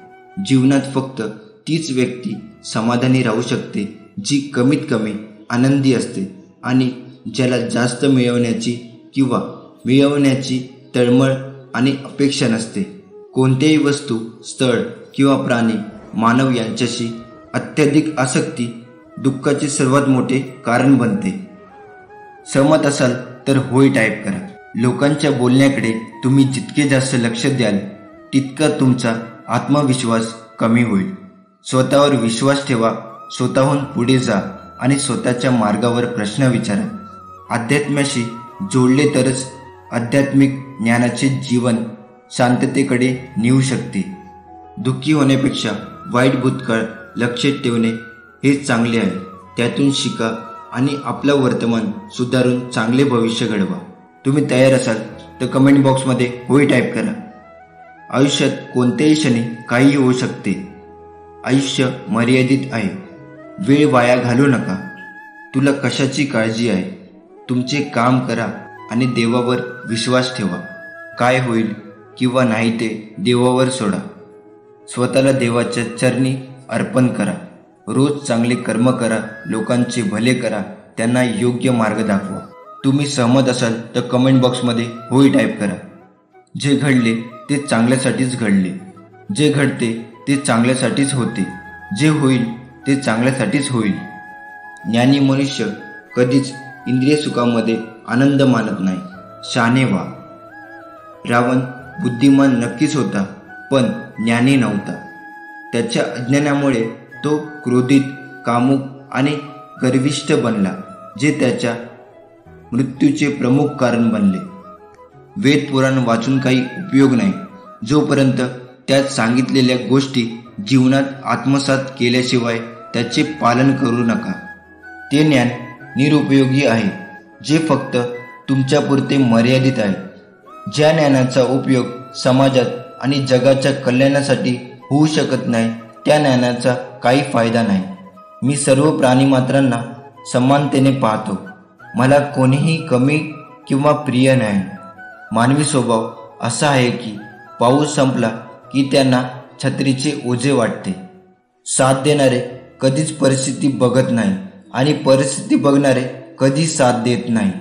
S1: जीवनात फक्त तीच व्यक्ती समाधानी राहू शकते जी कमीत कमी आनंदी असते आणि ज्याला जास्त मिळवण्याची किंवा मिळवण्याची तळमळ आणि अपेक्षा नसते. कोणत्याही वस्तू, स्थळ किंवा प्राणी, मानव यांच्याशी अत्यधिक आसक्ती दुःखाचे सर्वात मोठे कारण बनते. सहमत असाल तर होय टाईप करा. लोकांच्या बोलण्याकडे तुम्ही जितके जास्त लक्ष द्याल तितका तुमचा आत्मविश्वास कमी होईल. स्वतःवर विश्वास ठेवा, स्वतःहून पुढे जा आणि स्वतःच्या मार्गावर प्रश्न विचारा. अध्यात्माशी जोडले तरच आध्यात्मिक ज्ञानाचे जीवन शांततेकडे नेऊ शकते. दुःखी होण्यापेक्षा वाईट भूतकाळ लक्षात ठेवणे हेच चांगले आहे. त्यातून शिका आणि आपलं वर्तमान सुधारून चांगले भविष्य घडवा. तुम्ही तयार असाल तर कमेंट बॉक्समध्ये होय टाईप करा. आयुष्यात कोणत्याही क्षणी काहीही होऊ शकते. आयुष्य मर्यादित आहे. वेळ वाया घालवू नका. तुला कशाची काळजी आहे? तुमचे काम करा आणि देवावर विश्वास ठेवा. काय होईल किंवा नाही ते देवावर सोडा. स्वतःला देवाच्या चरणी अर्पण करा. रोज चांगले कर्म करा, लोकांचे भले करा, त्यांना योग्य मार्ग दाखवा. तुम्ही सहमत असाल तर कमेंट बॉक्समध्ये होय टाईप करा. जे घडले ते चांगल्यासाठीच घडले. जे घडते ते चांगल्यासाठीच होते. जे होईल ते चांगल्यासाठीच होईल. ज्ञानी मनुष्य कधीच इंद्रिय सुखामध्ये आनंद मानत नाही. शहाणे व्हा. रावण बुद्धिमान नक्कीच होता पण ज्ञानी नव्हता. त्याच्या अज्ञानामुळे तो क्रोधित, कामुक आणि गर्विष्ठ बनला, जे त्याच्या मृत्यूचे प्रमुख कारण बनले. वेद पुराण वाचून काही उपयोग नाही जोपर्यंत त्यात सांगितलेल्या गोष्टी जीवनात आत्मसात केल्याशिवाय त्याचे पालन करू नका. ते ज्ञान निरुपयोगी आहे जे फक्त तुमच्यापुरते मर्यादित आहे. ज्या ज्ञानाचा उपयोग समाजात आणि जगाच्या कल्याणासाठी होऊ शकत नाही त्या ज्ञानाचा काही फायदा नाही. मी सर्व प्राणीमात्रांना समानतेने पाहतो. मला कोणीही कमी किंवा प्रिय नाही. मानवी स्वभाव असा आहे की पाऊस संपला की त्यांना छत्रीचे ओझे वाटते. साथ देणारे कधीच परिस्थिती बघत नाही आणि परिस्थिती बघणारे कधी साथ देत नाही.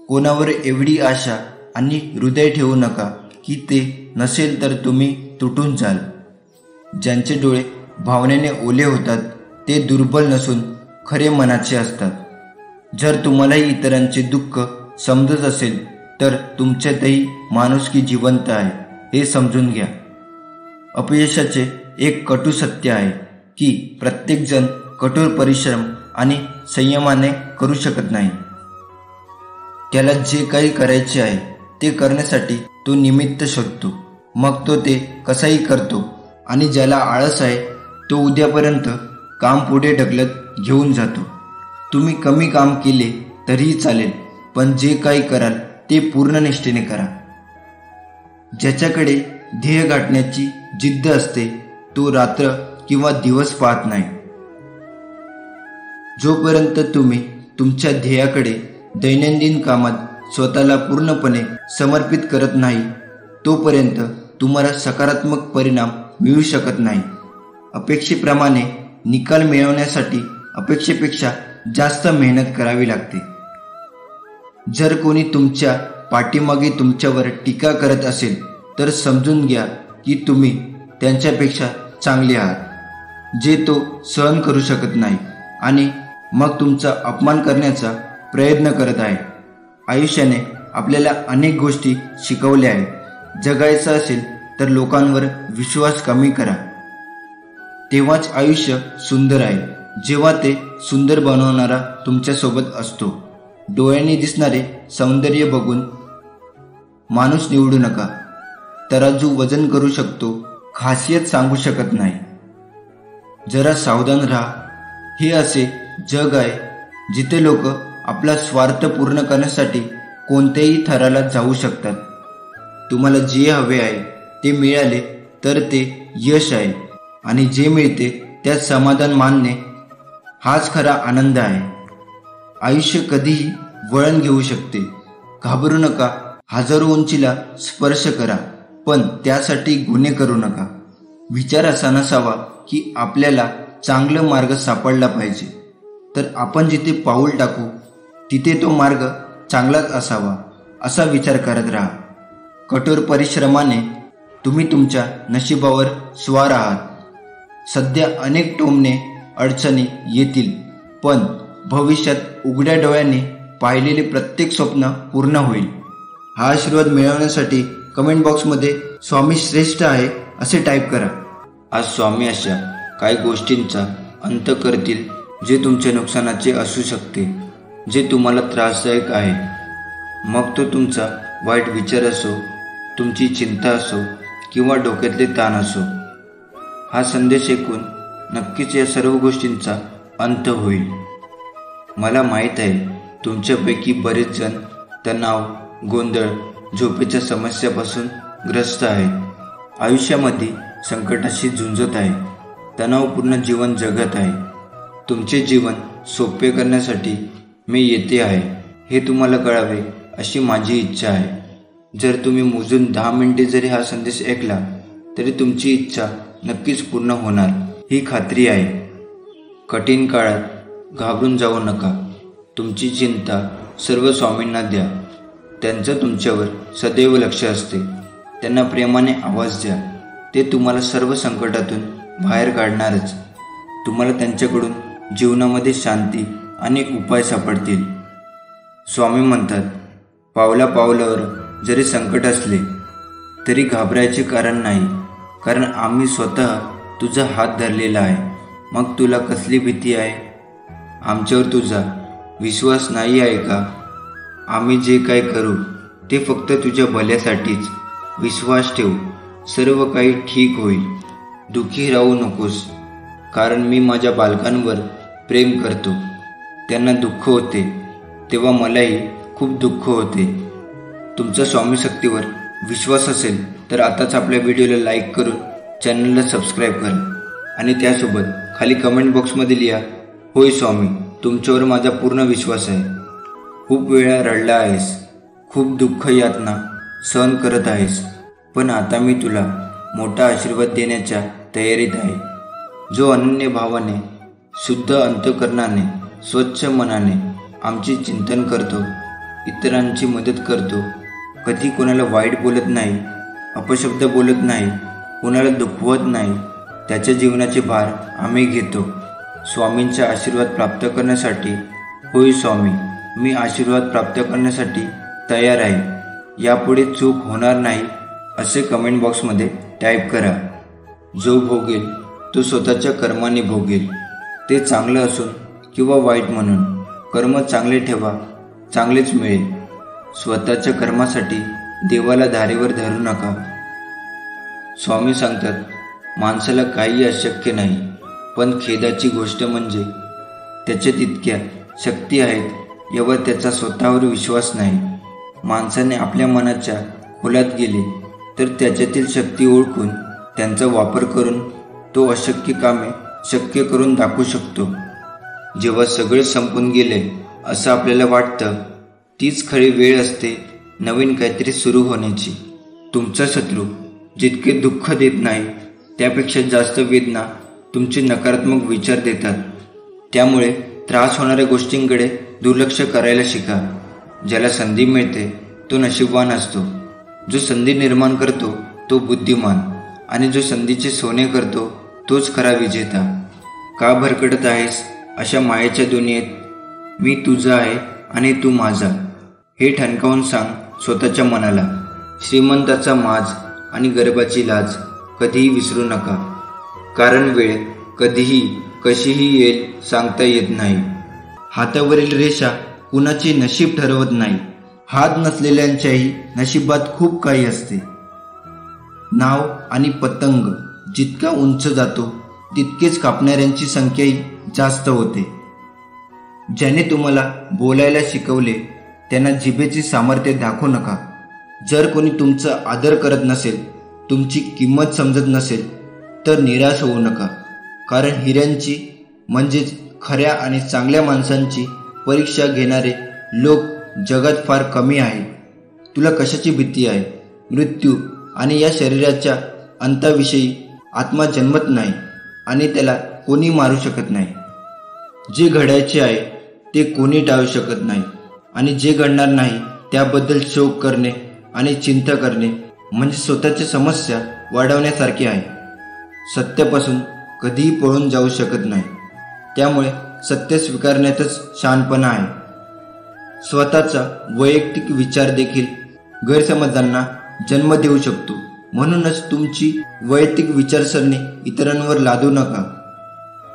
S1: कोणावर एवढी आशा आणि हृदय ठेवू नका की ते नसेल तर तुम्ही तुटून जाल. ज्यांचे डोळे भावनेने ओले होतात ते दुर्बल नसून खरे मनाचे असतात. जर तुम्हालाही इतरांचे दुःख समजत असेल तर तुमच्यातही माणुसकी जिवंत आहे हे समजून घ्या. अपयशाचे एक कटू सत्य आहे की प्रत्येकजण कठोर परिश्रम आणि संयमाने करू शकत नाही. त्याला जे काही करायचे आहे ते करण्यासाठी तो निमित्त शोधतो, मग तो ते कसाही करतो. आणि ज्याला आळस आहे तो उद्यापर्यंत काम पुढे ढकलत घेऊन जातो. तुम्ही कमी काम केले तरीही चालेल पण जे काही कराल ते पूर्ण निष्ठेने करा. ज्याच्याकडे ध्येय गाठण्याची जिद्द असते तो रात्र किंवा दिवस पाहत नाही. जोपर्यंत तुम्ही तुमच्या ध्येयाकडे दैनंदिन कामात स्वतःला पूर्णपणे समर्पित करत नाही तोपर्यंत तुम्हाला सकारात्मक परिणाम मिळू शकत नाही. अपेक्षेप्रमाणे निकाल मिळवण्यासाठी अपेक्षेपेक्षा जास्त मेहनत करावी लागते. जर कोणी तुमच्या पाठीमागे तुमच्यावर टीका करत असेल तर समजून घ्या की तुम्ही त्यांच्यापेक्षा चांगले आहात जे तो सहन करू शकत नाही आणि मग तुमचा अपमान करण्याचा प्रयत्न करत आहे. आयुष्याने आपल्याला अनेक गोष्टी शिकवल्या आहेत. जगायचं असेल तर लोकांवर विश्वास कमी करा. तेव्हाच आयुष्य सुंदर आहे जेव्हा ते सुंदर बनवणारा तुमच्यासोबत असतो. डोळ्यांनी दिसणारे सौंदर्य बघून माणूस निवडू नका. तराजू वजन करू शकतो, खासियत सांगू शकत नाही. जरा सावधान राहा. हे असे जग आहे जिथे लोक आपला स्वार्थ पूर्ण करण्यासाठी कोणत्याही थराला जाऊ शकतात.
S2: तुम्हाला जे हवे आहे ते मिळाले तर ते यश आहे, आणि जे मिळते त्यात समाधान मानणे हाच खरा आनंद आहे. आयुष्य कधीही वळण घेऊ शकते. घाबरू नका. हजारो उंचीला स्पर्श करा, पण त्यासाठी गुन्हे करू नका. विचार असा नसावा की आपल्याला चांगला मार्ग सापडला पाहिजे, तर आपण जिथे पाऊल टाकू तिथे तो मार्ग चांगलाच असावा असा विचार करत राहा. कठोर परिश्रमाने तुम्ही तुमच्या नशिबावर स्वार आहात. सध्या अनेक टोमणे अडचणी येतील, पण भविष्यात उघड्या डोळ्यांनी पाहिलेले प्रत्येक स्वप्न पूर्ण होईल. हा आशीर्वाद मिळवण्यासाठी कमेंट बॉक्समध्ये स्वामी श्रेष्ठ आहे असे टाईप करा.
S1: आज स्वामी अशा काही गोष्टींचा अंत करतील जे तुमच्या नुकसानाचे असू शकते, जे तुम्हाला त्रासदायक आहे. मग तो तुमचा वाईट विचार असो, तुमची चिंता असो किंवा डोक्यातले ताण असो. हा संदेश ऐकून नक्कीच या सर्व गोष्टींचा अंत होईल. मला माहीत आहे तुमच्यापैकी बरेच जण तणाव, गोंधळ, झोपेच्या समस्यापासून ग्रस्त आहेत. आयुष्यामध्ये संकटाशी झुंजत आहे. तणावपूर्ण जीवन जगत आहे. तुमचे जीवन सोपे करण्यासाठी मी येथे आहे हे तुम्हाला कळावे अशी माझी इच्छा आहे. जर तुम्ही मोजून 10 मिनिटे जरी हा संदेश ऐकला तरी तुमची इच्छा नक्कीच पूर्ण होणार ही खात्री आहे. कठीण काळात घाबरून जाऊ नका. तुमची चिंता सर्व स्वामींना द्या. त्यांचं तुमच्यावर सदैव लक्ष असते. त्यांना प्रेमाने आवाज द्या. ते तुम्हाला सर्व संकटातून बाहेर काढणारच. तुम्हाला त्यांच्याकडून जीवनामध्ये शांती आणि उपाय सापडतील. स्वामी म्हणतात, पावला पावलावर जरी संकट असले तरी घाबरायचे कारण नाही, कारण आम्ही स्वतः तुझा हात धरलेला आहे. मग तुला कसली भीती आहे? आमच्यावर तुझा विश्वास नाही आहे का? आम्ही जे काय करू ते फक्त तुझ्या भल्यासाठीच. विश्वास ठेव, सर्व काही ठीक होईल. दुःखी राहू नकोस, कारण मी माझ्या बालकांवर प्रेम करतो. त्यांना दुःख होते तेव्हा मलाही खूप दुःख होते. तुमचा स्वामी शक्तीवर विश्वास असेल तर आताच आपल्या व्हिडिओला लाईक करून चॅनलला सबस्क्राईब करा, आणि त्यासोबत खाली कमेंट बॉक्समध्ये लिहा, होय स्वामी, तुमच्यावर माझा पूर्ण विश्वास आहे. खूप वेळा रडला आहेस, खूप दुःख यातना सहन करत आहेस, पण आता मी तुला मोठा आशीर्वाद देण्याच्या तयारीत आहे. जो अनन्य भावाने, शुद्ध अंतःकरणाने, स्वच्छ मनाने आमचे चिंतन करतो, इतरांची मदत करतो, कधी कोणाला वाईट बोलत नाही, अपशब्द बोलत नाही, कोणाला दुखवत नाही, त्याच्या जीवनाचे भार आम्ही घेतो. स्वामींचा आशीर्वाद प्राप्त करण्यासाठी, होय स्वामी, मी आशीर्वाद प्राप्त करण्यासाठी तयार आहे. यापुढे चूक होणार नाही असे कमेंट बॉक्समध्ये टाईप करा. जो भोगेल तो स्वतःच्या कर्माने भोगेल, ते चांगलं असून किंवा वाईट. म्हणून कर्म चांगले ठेवा, चांगलेच मिळेल. स्वतःच्या कर्मासाठी देवाला धारेवर धरू नका. स्वामी सांगतात, माणसाला काही अशक्य नाही, पण खेदाची गोष्ट म्हणजे त्याच्यात इतक्या शक्ती आहेत यावर त्याचा स्वतःवर विश्वास नाही. माणसाने आपल्या मनाच्या खोलात गेले तर त्याच्यातील शक्ती ओळखून त्यांचा वापर करून तो अशक्य कामे शक्य करून दाखवू शकतो. जेव्हा सगळे संपून गेले असं आपल्याला वाटतं, तीच खरी वेळ असते नवीन काहीतरी सुरू होण्याची. तुमचा शत्रू जितके दुःख देत नाही त्यापेक्षा जास्त वेदना तुमचे नकारात्मक विचार देतात. त्यामुळे त्रास होणाऱ्या गोष्टींकडे दुर्लक्ष करायला शिका. ज्याला संधी मिळते तो नशीबवान असतो. जो संधी निर्माण करतो तो बुद्धिमान, आणि जो संधीचे सोने करतो तोच खरा विजेता. का भरकटत आहेस अशा मायेच्या दुनियेत? मी तुझा आहे आणि तू माझा हे ठणकावून सांग स्वतःच्या मनाला. श्रीमंताचा माज आणि गरिबाची लाज कधीही विसरू नका, कारण वेळ कधीही कशीही येईल सांगता येत नाही. हातावरील रेषा कुणाचे नशीब ठरवत नाही. हात नसलेल्यांच्याही नशिबात खूप काही असते. नाव आणि पतंग जितका उंच जातो तितकेच कापणाऱ्यांची संख्याही जास्त होते. ज्याने तुम्हाला बोलायला शिकवले त्यांना जिभेचे सामर्थ्य दाखवू नका.
S2: जर कोणी तुमचा आदर करत नसेल, तुमची किंमत समजत नसेल, तर निराश होऊ नका. कारण हिऱ्यांची म्हणजेच खऱ्या आणि चांगल्या माणसांची परीक्षा घेणारे लोक जगात फार कमी आहेत. तुला कशाची भीती आहे? मृत्यू आणि या शरीराच्या अंताविषयी आत्मा जन्मत नाही आणि त्याला कोणी मारू शकत नाही. जे घडायचे आहे ते कोणी टाळू शकत नाही आणि जे घडणार नाही त्याबद्दल शोक करणे आणि चिंता करणे म्हणजे स्वतःच्या समस्या वाढवण्यासारखे आहे. सत्यापासून कधीही पळून जाऊ शकत नाही. त्यामुळे सत्य स्वीकारण्यातच शहाणपणा आहे. स्वतःचा वैयक्तिक विचार देखील गैरसमजांना जन्म देऊ शकतो. म्हणूनच तुमची वैयक्तिक विचारसरणी इतरांवर लादू नका.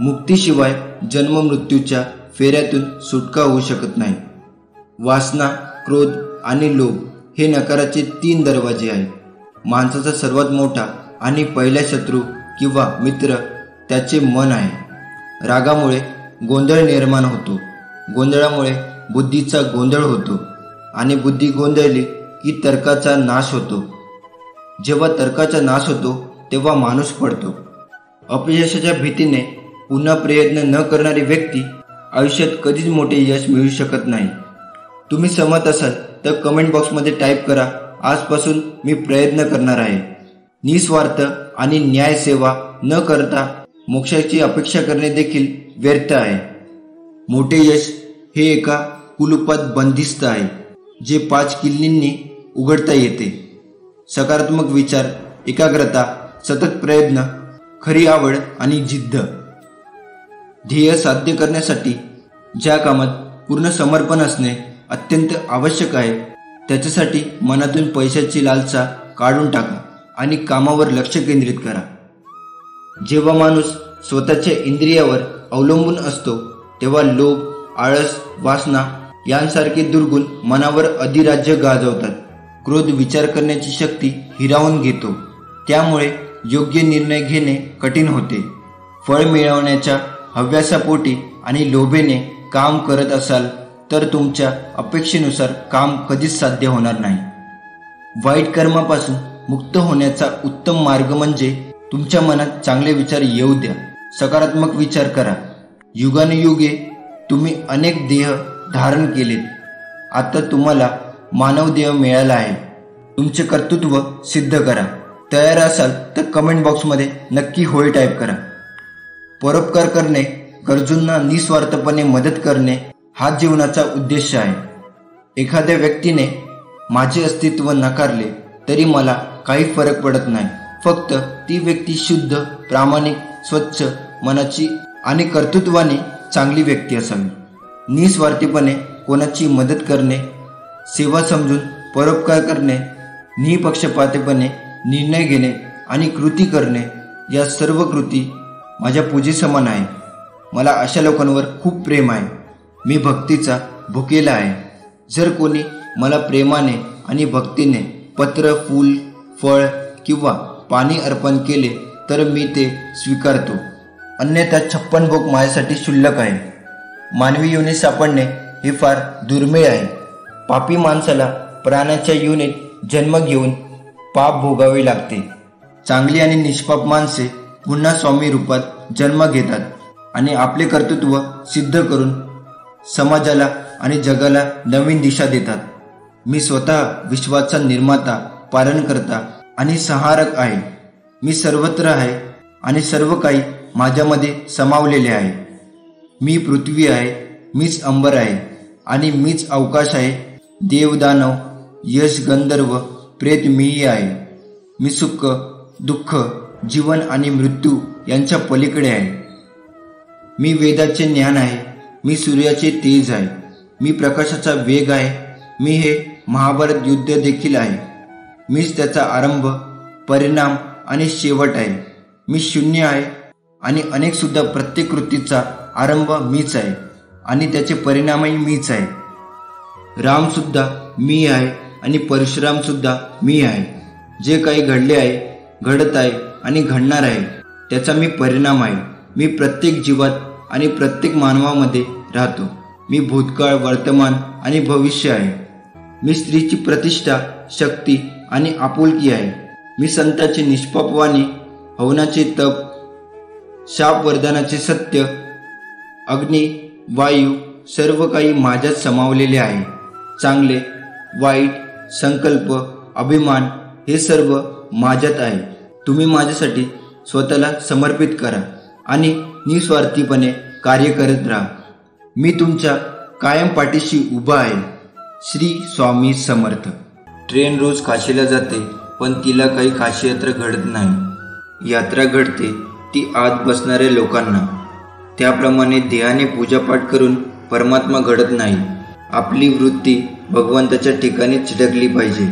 S2: मुक्तीशिवाय जन्म मृत्यूच्या फेऱ्यातून सुटका होऊ शकत नाही. वासना, क्रोध आणि लोभ हे नकाराचे 3 दरवाजे आहेत. माणसाचा सर्वात मोठा आणि पहिला शत्रू किंवा मित्र त्याचे मन आहे. रागामुळे गोंधळ निर्माण होतो. गोंधळामुळे बुद्धीचा गोंधळ होतो आणि बुद्धी गोंधळली की तर्काचा नाश होतो. जेव्हा तर्काचा नाश होतो तेव्हा माणूस पडतो. अपयशाच्या भीतीने पुन्हा प्रयत्न न करणारी व्यक्ती आयुष्यात कधीच मोठे यश मिळू शकत नाही. तुम्ही सहमत असाल तर कमेंट बॉक्समध्ये टाईप करा, आजपासून मी प्रयत्न करणार आहे. निस्वार्थ आणि न्याय सेवा न करता मोक्षाची अपेक्षा करणे देखील व्यर्थ आहे. मोठे यश हे एका कुलूपात बंदिस्त आहे, जे 5 किल्लींनी उघडता येते. सकारात्मक विचार, एकाग्रता, सतत प्रयत्न, खरी आवड आणि जिद्द. ध्येय साध्य करण्यासाठी ज्या कामात पूर्ण समर्पण असणे अत्यंत आवश्यक आहे, त्याच्यासाठी मनातून पैशाची लालसा काढून टाका आणि कामावर लक्ष केंद्रित करा. जेव्हा माणूस स्वतःच्या इंद्रियावर अवलंबून असतो तेव्हा लोभ, आळस, वासना यांसारखे दुर्गुण मनावर अधिराज्य गाजवतात. क्रोध विचार करण्याची शक्ती हिरावून घेतो. त्यामुळे योग्य निर्णय घेणे कठीण होते. फळ मिळवण्याच्या हव्यासापोटी आणि लोभेने काम करत असाल तर तुमच्या अपेक्षेनुसार काम कधीच साध्य होणार नाही. वाईट कर्मापासून मुक्त होण्याचा उत्तम मार्ग म्हणजे तुमच्या मनात चांगले विचार येऊ द्या. सकारात्मक विचार करा. युगानुयुगे तुम्ही अनेक देह धारण केलेत. आता तुम्हाला मानव देह मिळाला आहे. तुमचे कर्तृत्व सिद्ध करा. तयार असाल तर कमेंट बॉक्समध्ये नक्की होय टाईप करा. परोपकार करणे, गरजूंना निस्वार्थपणे मदत करणे हा जीवनाचा उद्देश आहे. एखाद्या व्यक्तीने माझे अस्तित्व नकारले तरी मला काही फरक पडत नाही. फक्त ती व्यक्ती शुद्ध, प्रामाणिक, स्वच्छ मनाची आणि कर्तृत्वाने चांगली व्यक्ती असावी. निस्वार्थीपणे कोणाची मदत करणे, सेवा समजून परोपकार करणे, निपक्षपातीपणे निर्णय घेणे आणि कृती करणे या सर्व कृती माझ्या पूजेसमान आहे. मला अशा लोकांवर खूप प्रेम आहे. मी भक्तीचा भुकेला आहे. जर कोणी मला प्रेमाने आणि भक्तीने पत्र, फूल, फळ किंवा पाणी अर्पण केले तर मी ते स्वीकारतो. अन्यथा 56 भोग माझ्यासाठी क्षुल्लक आहे. मानवी योनी सापडणे हे फार दुर्मिळ आहे. पापी माणसाला प्राण्याच्या योनीत जन्म घेऊन पाप भोगावे लागते. चांगली आणि निष्पाप माणसे पुन्हा स्वामी रूपात जन्म घेतात आणि आपले कर्तृत्व सिद्ध करून समाजाला आणि जगाला नवीन दिशा देतात. मी स्वतः विश्वाचा निर्माता, पालनकर्ता आणि संहारक आहे. मी सर्वत्र आहे आणि सर्व काही माझ्यामध्ये समावलेले आहे. मी पृथ्वी आहे, मीच अंबर आहे आणि मीच अवकाश आहे. देव, दानव, यश, गंधर्व, प्रेत मीही आहे. मी सुख, दुःख, जीवन आणि मृत्यू यांच्या पलीकडे आहे. मी वेदाचे ज्ञान आहे. मी सूर्याचे तेज आहे. मी प्रकाशाचा वेग आहे. मी हे महाभारत युद्ध देखील आहे. मीच त्याचा आरंभ, परिणाम आणि शेवट आहे. मी शून्य आहे आणि अनेक सुद्धा प्रत्येक कृतीचा आरंभ मीच आहे आणि त्याचे परिणामही मीच आहे. राम सुद्धा मी आहे आणि परशुराम सुद्धा मी आहे. जे काही घडले आहे, घडत आहे आणि घडणार आहे त्याचा मी परिणाम आहे. मी प्रत्येक जीवात आणि प्रत्येक मानवामध्ये राहतो. मी भूतकाळ, वर्तमान आणि भविष्य आहे. मी स्त्रीची प्रतिष्ठा शक्ती आणि आपुलकी आहे. मी संतांचे निष्पापवाणी, हवनाचे तप, शाप वरदानाचे सत्य, अग्नी, वायू सर्व काही माझ्यात समावलेले आहे. चांगले वाईट, संकल्प, अभिमान हे सर्व माझ्यात आहे. तुम्ही माझ्यासाठी स्वतःला समर्पित करा आणि निस्वार्थीपणे कार्य करत राहा. मी तुमच्या कायम पाठीशी उभा आहे. श्री स्वामी समर्थ. ट्रेन रोज काशीला जाते, पण तिला काही काशी यात्रा घडत नाही. यात्रा घडते ती आत बसणाऱ्या लोकांना. त्याप्रमाणे देहाने पूजापाठ करून परमात्मा घडत नाही. आपली वृत्ती भगवंताच्या ठिकाणी चिटकली पाहिजे.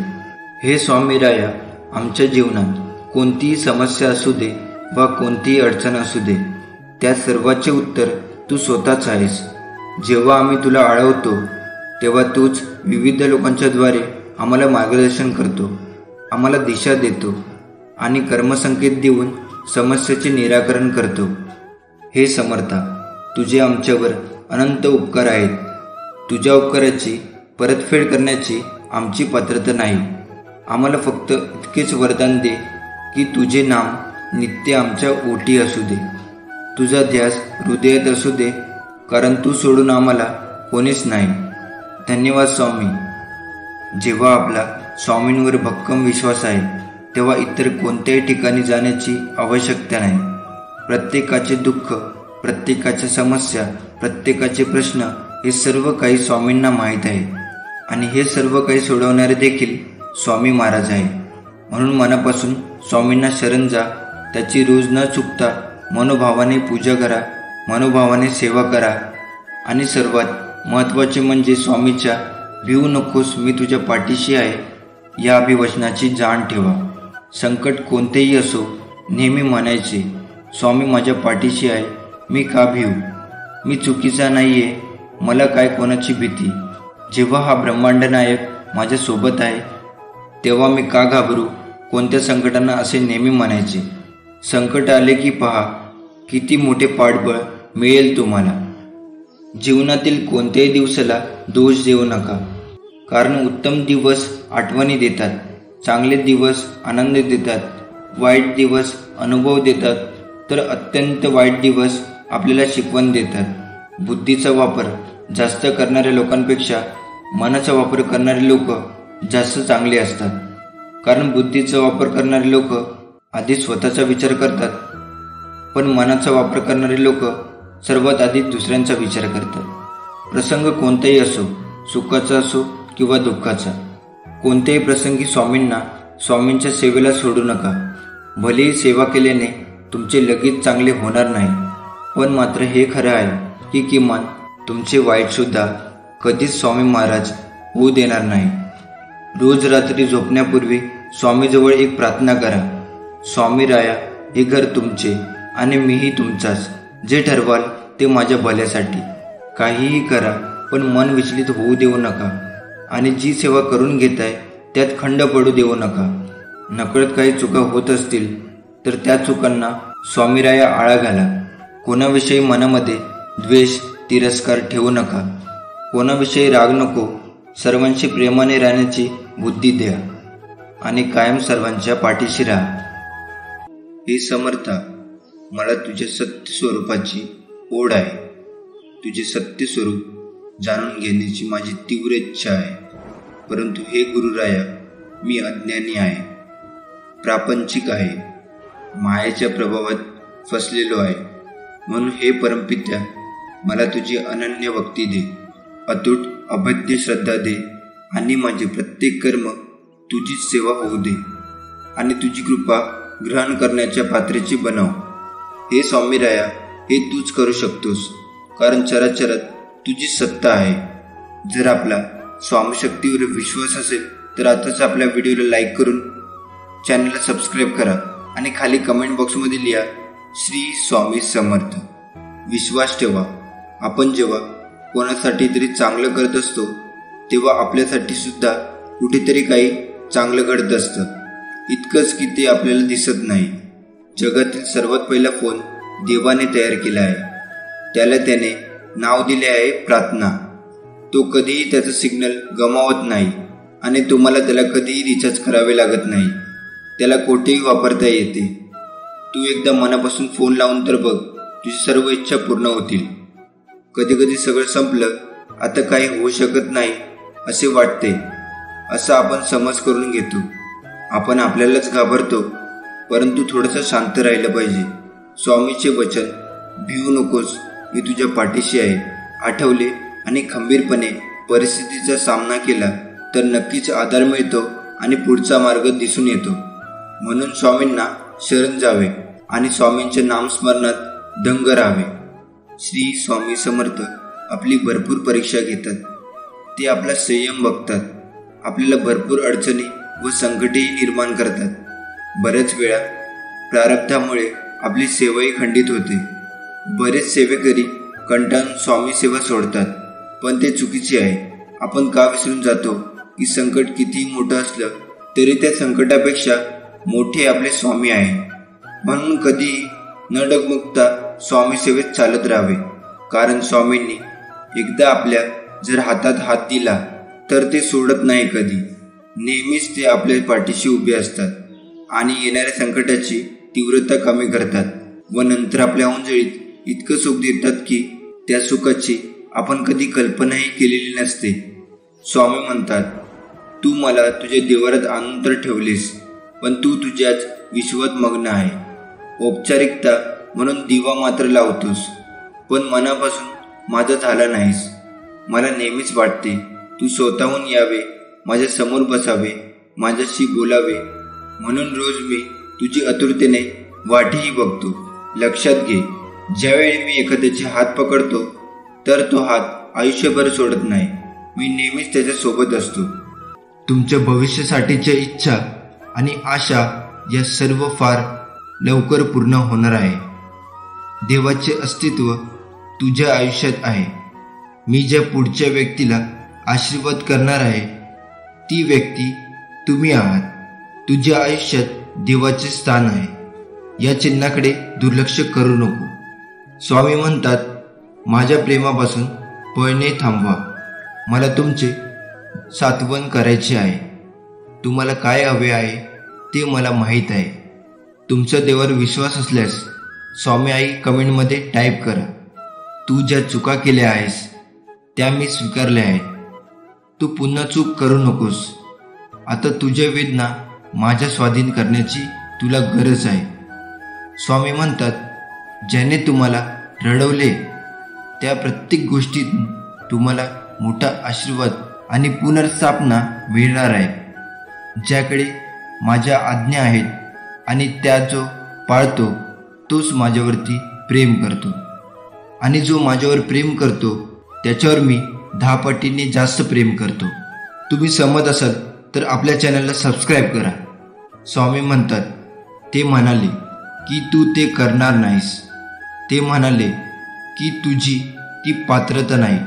S2: हे स्वामी राया, आमच्या जीवनात कोणतीही समस्या असू दे वा कोणतीही अडचण असू दे, त्या सर्वाचे उत्तर तू स्वतःच आहेस. जेव्हा आम्ही तुला आळवतो तेव्हा तूच विविध लोकांच्या द्वारे आम्हाला मार्गदर्शन करतो, आम्हाला दिशा देतो आणि कर्मसंकेत देऊन समस्येचे निराकरण करतो. हे समर्था, तुझे आमच्यावर अनंत उपकार आहेत. तुझ्या उपकाराची परतफेड करण्याची आमची पात्रता नाही. आम्हाला फक्त इतकेच वरदान दे की तुझे नाम नित्य आमच्या ओटी असू दे, तुझा ध्यास हृदयात असू दे, कारण तू सोडून आम्हाला कोणीच नाही. धन्यवाद स्वामी. जेव्हा आपला स्वामींवर भक्कम विश्वास आहे तेव्हा इतर कोणत्याही ठिकाणी जाण्याची आवश्यकता नाही. प्रत्येकाचे दुःख, प्रत्येकाच्या समस्या, प्रत्येकाचे प्रश्न हे सर्व काही स्वामींना माहीत आहे आणि हे सर्व काही सोडवणारे देखील स्वामी महाराज आहे. म्हणून मनापासून स्वामींना शरण जा. त्याची रोज न चुकता मनोभावाने पूजा करा, मनोभावाने सेवा करा आणि सर्वात महत्त्वाचे म्हणजे स्वामीच्या भिवू नकोस, मी तुझ्या पाठीशी आहे या अभिवचनाची जाण ठेवा. संकट कोणतेही असो, नेहमी म्हणायचे, स्वामी माझ्या पाठीशी आहे, मी का भिवू? मी चुकीचा नाही आहे, मला काय कोणाची भीती? जेव्हा हा ब्रह्मांड नायक माझ्या सोबत आहे तेव्हा मी का घाबरू? कोणत्या संकटांना असे नेहमी म्हणायचे. संकट आले की पहा किती मोठे पाठबळ मिळेल तुम्हाला. जीवनातील कोणत्याही दिवसाला दोष देऊ नका, कारण उत्तम दिवस आठवणी देतात, चांगले दिवस आनंद देतात, वाईट दिवस अनुभव देतात, तर अत्यंत वाईट दिवस आपल्याला शिकवण देतात. बुद्धीचा वापर जास्त करणाऱ्या लोकांपेक्षा मनाचा वापर करणारे लोक जास्त चांगले असतात. कारण बुद्धीचा वापर करणारे लोक आधी स्वतःचा विचार करतात, पण मनाचा वापर करणारे लोक सर्वात आधी दुसऱ्यांचा विचार करतात. प्रसंग कोणताही असो, सुखाचा असो किंवा दुःखाचा, कोणत्याही प्रसंगी स्वामींच्या सेवेला सोडू नका. भलेही सेवा केल्याने तुमचे लगेच चांगले होणार नाही, पण मात्र हे खरं आहे की किमान तुमचे वाईटसुद्धा कधीच स्वामी महाराज होऊ देणार नाही. रोज रात्री झोपण्यापूर्वी स्वामीजवळ एक प्रार्थना करा. स्वामी राया, हे घर तुमचे आणि मीही तुमचाच. जे ठरवाल ते माझ्या भल्यासाठी. काहीही करा, पण मन विचलित होऊ देऊ नका आणि जी सेवा करून घेताय त्यात खंड पडू देऊ नका. नकळत काही चुका होत असतील तर त्या चुकांना स्वामीराया आळा घाला. कोणाविषयी मनामध्ये द्वेष, तिरस्कार ठेवू नका. कोणाविषयी राग नको. सर्वांशी प्रेमाने राहण्याची बुद्धी द्या आणि कायम सर्वांच्या पाठीशी राहा. हे समर्था, मला तुझ्या सत्य स्वरूपाची ओढ आहे. तुझे सत्य स्वरूप जाणून घेण्याची माझी तीव्र इच्छा आहे. परंतु हे गुरुराया, मी अज्ञानी आहे, प्रापंचिक आहे, मायेच्या प्रभावात फसलेलो आहे. म्हणून हे परमपित्या, मला तुझी अनन्य भक्ती दे, अतूट अभेद्य श्रद्धा दे आणि माझे प्रत्येक कर्म तुझीच सेवा होऊ दे आणि तुझी कृपा ग्रहण करण्याच्या पात्रेची बनव. हे स्वामीराया, हे तूच करू शकतोस, कारण चराचरात तुझी सत्ता आहे. जर आपला स्वामीशक्तीवर विश्वास असेल तर आताच आपल्या व्हिडिओला लाईक करून चॅनलला सबस्क्राईब करा आणि खाली कमेंट बॉक्समध्ये लिहा श्री स्वामी समर्थ. विश्वास ठेवा, आपण जेव्हा कोणासाठी तरी चांगलं करत असतो तेव्हा आपल्यासाठी सुद्धा कुठेतरी काही चांगलं घडत असतं. इतकंच की ते आपल्याला दिसत नाही. जगातील सर्वात पहिला फोन देवाने तयार केला आहे. त्याला त्याने नाव दिले आहे प्रार्थना. तो कधीही त्याचं सिग्नल गमावत नाही. आणि तुम्हाला त्याला कधीही रिचार्ज करावे लागत नाही. त्याला कोठेही वापरता येते. तू एकदा मनापासून फोन लावून तर बघ, तुझी सर्व इच्छा पूर्ण होतील. कधी कधी सगळं संपलं, आता काही होऊ शकत नाही असे वाटते. असं आपण समज करून घेतो. आपण आपल्यालाच घाबरतो. परंतु थोडंसं शांत राहिलं पाहिजे. स्वामीचे वचन, भिवू नकोस, मी तुझ्या पाठीशी आहे, आठवले आणि खंबीरपणे परिस्थितीचा सामना केला तर नक्कीच आधार मिळतो आणि पुढचा मार्ग दिसून येतो. म्हणून स्वामींना शरण जावे आणि स्वामींच्या नामस्मरणात दंग राहावे. श्री स्वामी समर्थ आपली भरपूर परीक्षा घेतात. ते आपला संयम बघतात. आपल्याला भरपूर अडचणी व संकटेही निर्माण करतात. बऱ्याच वेळा प्रारब्धामुळे आपली सेवाही खंडित होते. बरेच सेवेकरी कंटाळून स्वामी सेवा सोडतात, पण ते चुकीचे आहे. आपण का विसरून जातो की संकट कितीही मोठं असलं तरी त्या संकटापेक्षा मोठे आपले स्वामी आहे. म्हणून कधीही न डगमगता स्वामी सेवेत चालत राहावे. कारण स्वामींनी एकदा आपल्या जर हातात हात दिला तर ते सोडत नाही कधी. नेहमीच ते आपल्या पाठीशी उभे असतात आणि येणाऱ्या संकटाची तीव्रता कमी करतात व नंतर आपल्या ओंजळीत इतकं सुख देतात की त्या सुखाची आपण कधी कल्पनाही केलेली नसते. स्वामी म्हणतात, तू मला तुझ्या देवारात आणून तर ठेवलेस, पण तू तुझ्याच विश्वात मग्न आहे. औपचारिकता म्हणून दिवा मात्र लावतोस, पण मनापासून माझा झाला नाहीस. मला नेहमीच वाटते तू स्वतःहून यावे, माझ्या समोर बसावे, माझ्याशी बोलावे. म्हणून रोज मी तुझी आतुरतेने वाटही बघतो. लक्षात घे, ज्यावेळी मी एखाद्याचे हात पकडतो तर तो हात आयुष्यभर सोडत नाही. मी नेहमीच त्याच्या सोबत असतो.
S3: तुमच्या भविष्यासाठीच्या इच्छा आणि आशा या सर्व फार लवकर पूर्ण होणार आहे. देवाचे अस्तित्व तुझ्या आयुष्यात आहे. मी ज्या पुढच्या व्यक्तीला आशीर्वाद करणार आहे ती व्यक्ती तुम्ही आहात. तुझ्या आयुष्यात देवाचे स्थान आहे. या चिन्हाकडे दुर्लक्ष करू नको. स्वामी म्हणतात, माझ्या प्रेमापासून पळणे थांबवा. मला तुमचे सात्वन करायचे आहे. तुम्हाला काय हवे आहे ते मला माहीत आहे. तुमच्या देवावर विश्वास असल्यास स्वामी आई कमेंटमध्ये टाईप करा. तू ज्या चुका केल्या आहेस त्या मी स्वीकारल्या आहेत. तू पुन्हा चूक करू नकोस. आता तुझ्या वेदना माझ्या स्वाधीन करण्याची तुला गरज आहे. स्वामी म्हणतात, ज्याने तुम्हाला रडवले त्या प्रत्येक गोष्टीतून तुम्हाला मोठा आशीर्वाद आणि पुनर्स्थापना मिळणार आहे. ज्याकडे माझ्या आज्ञा आहेत आणि त्या जो पाळतो तोच माझ्यावरती प्रेम करतो, आणि जो माझ्यावर प्रेम करतो त्याच्यावर मी 10 पटीने जास्त प्रेम करतो. तुम्ही सहमत असाल तर आपल्या चॅनलला सबस्क्राईब करा. स्वामी म्हणतात, ते म्हणाले की तू ते करणार नाहीस. ते म्हणाले की तुझी ती पात्रता नाही.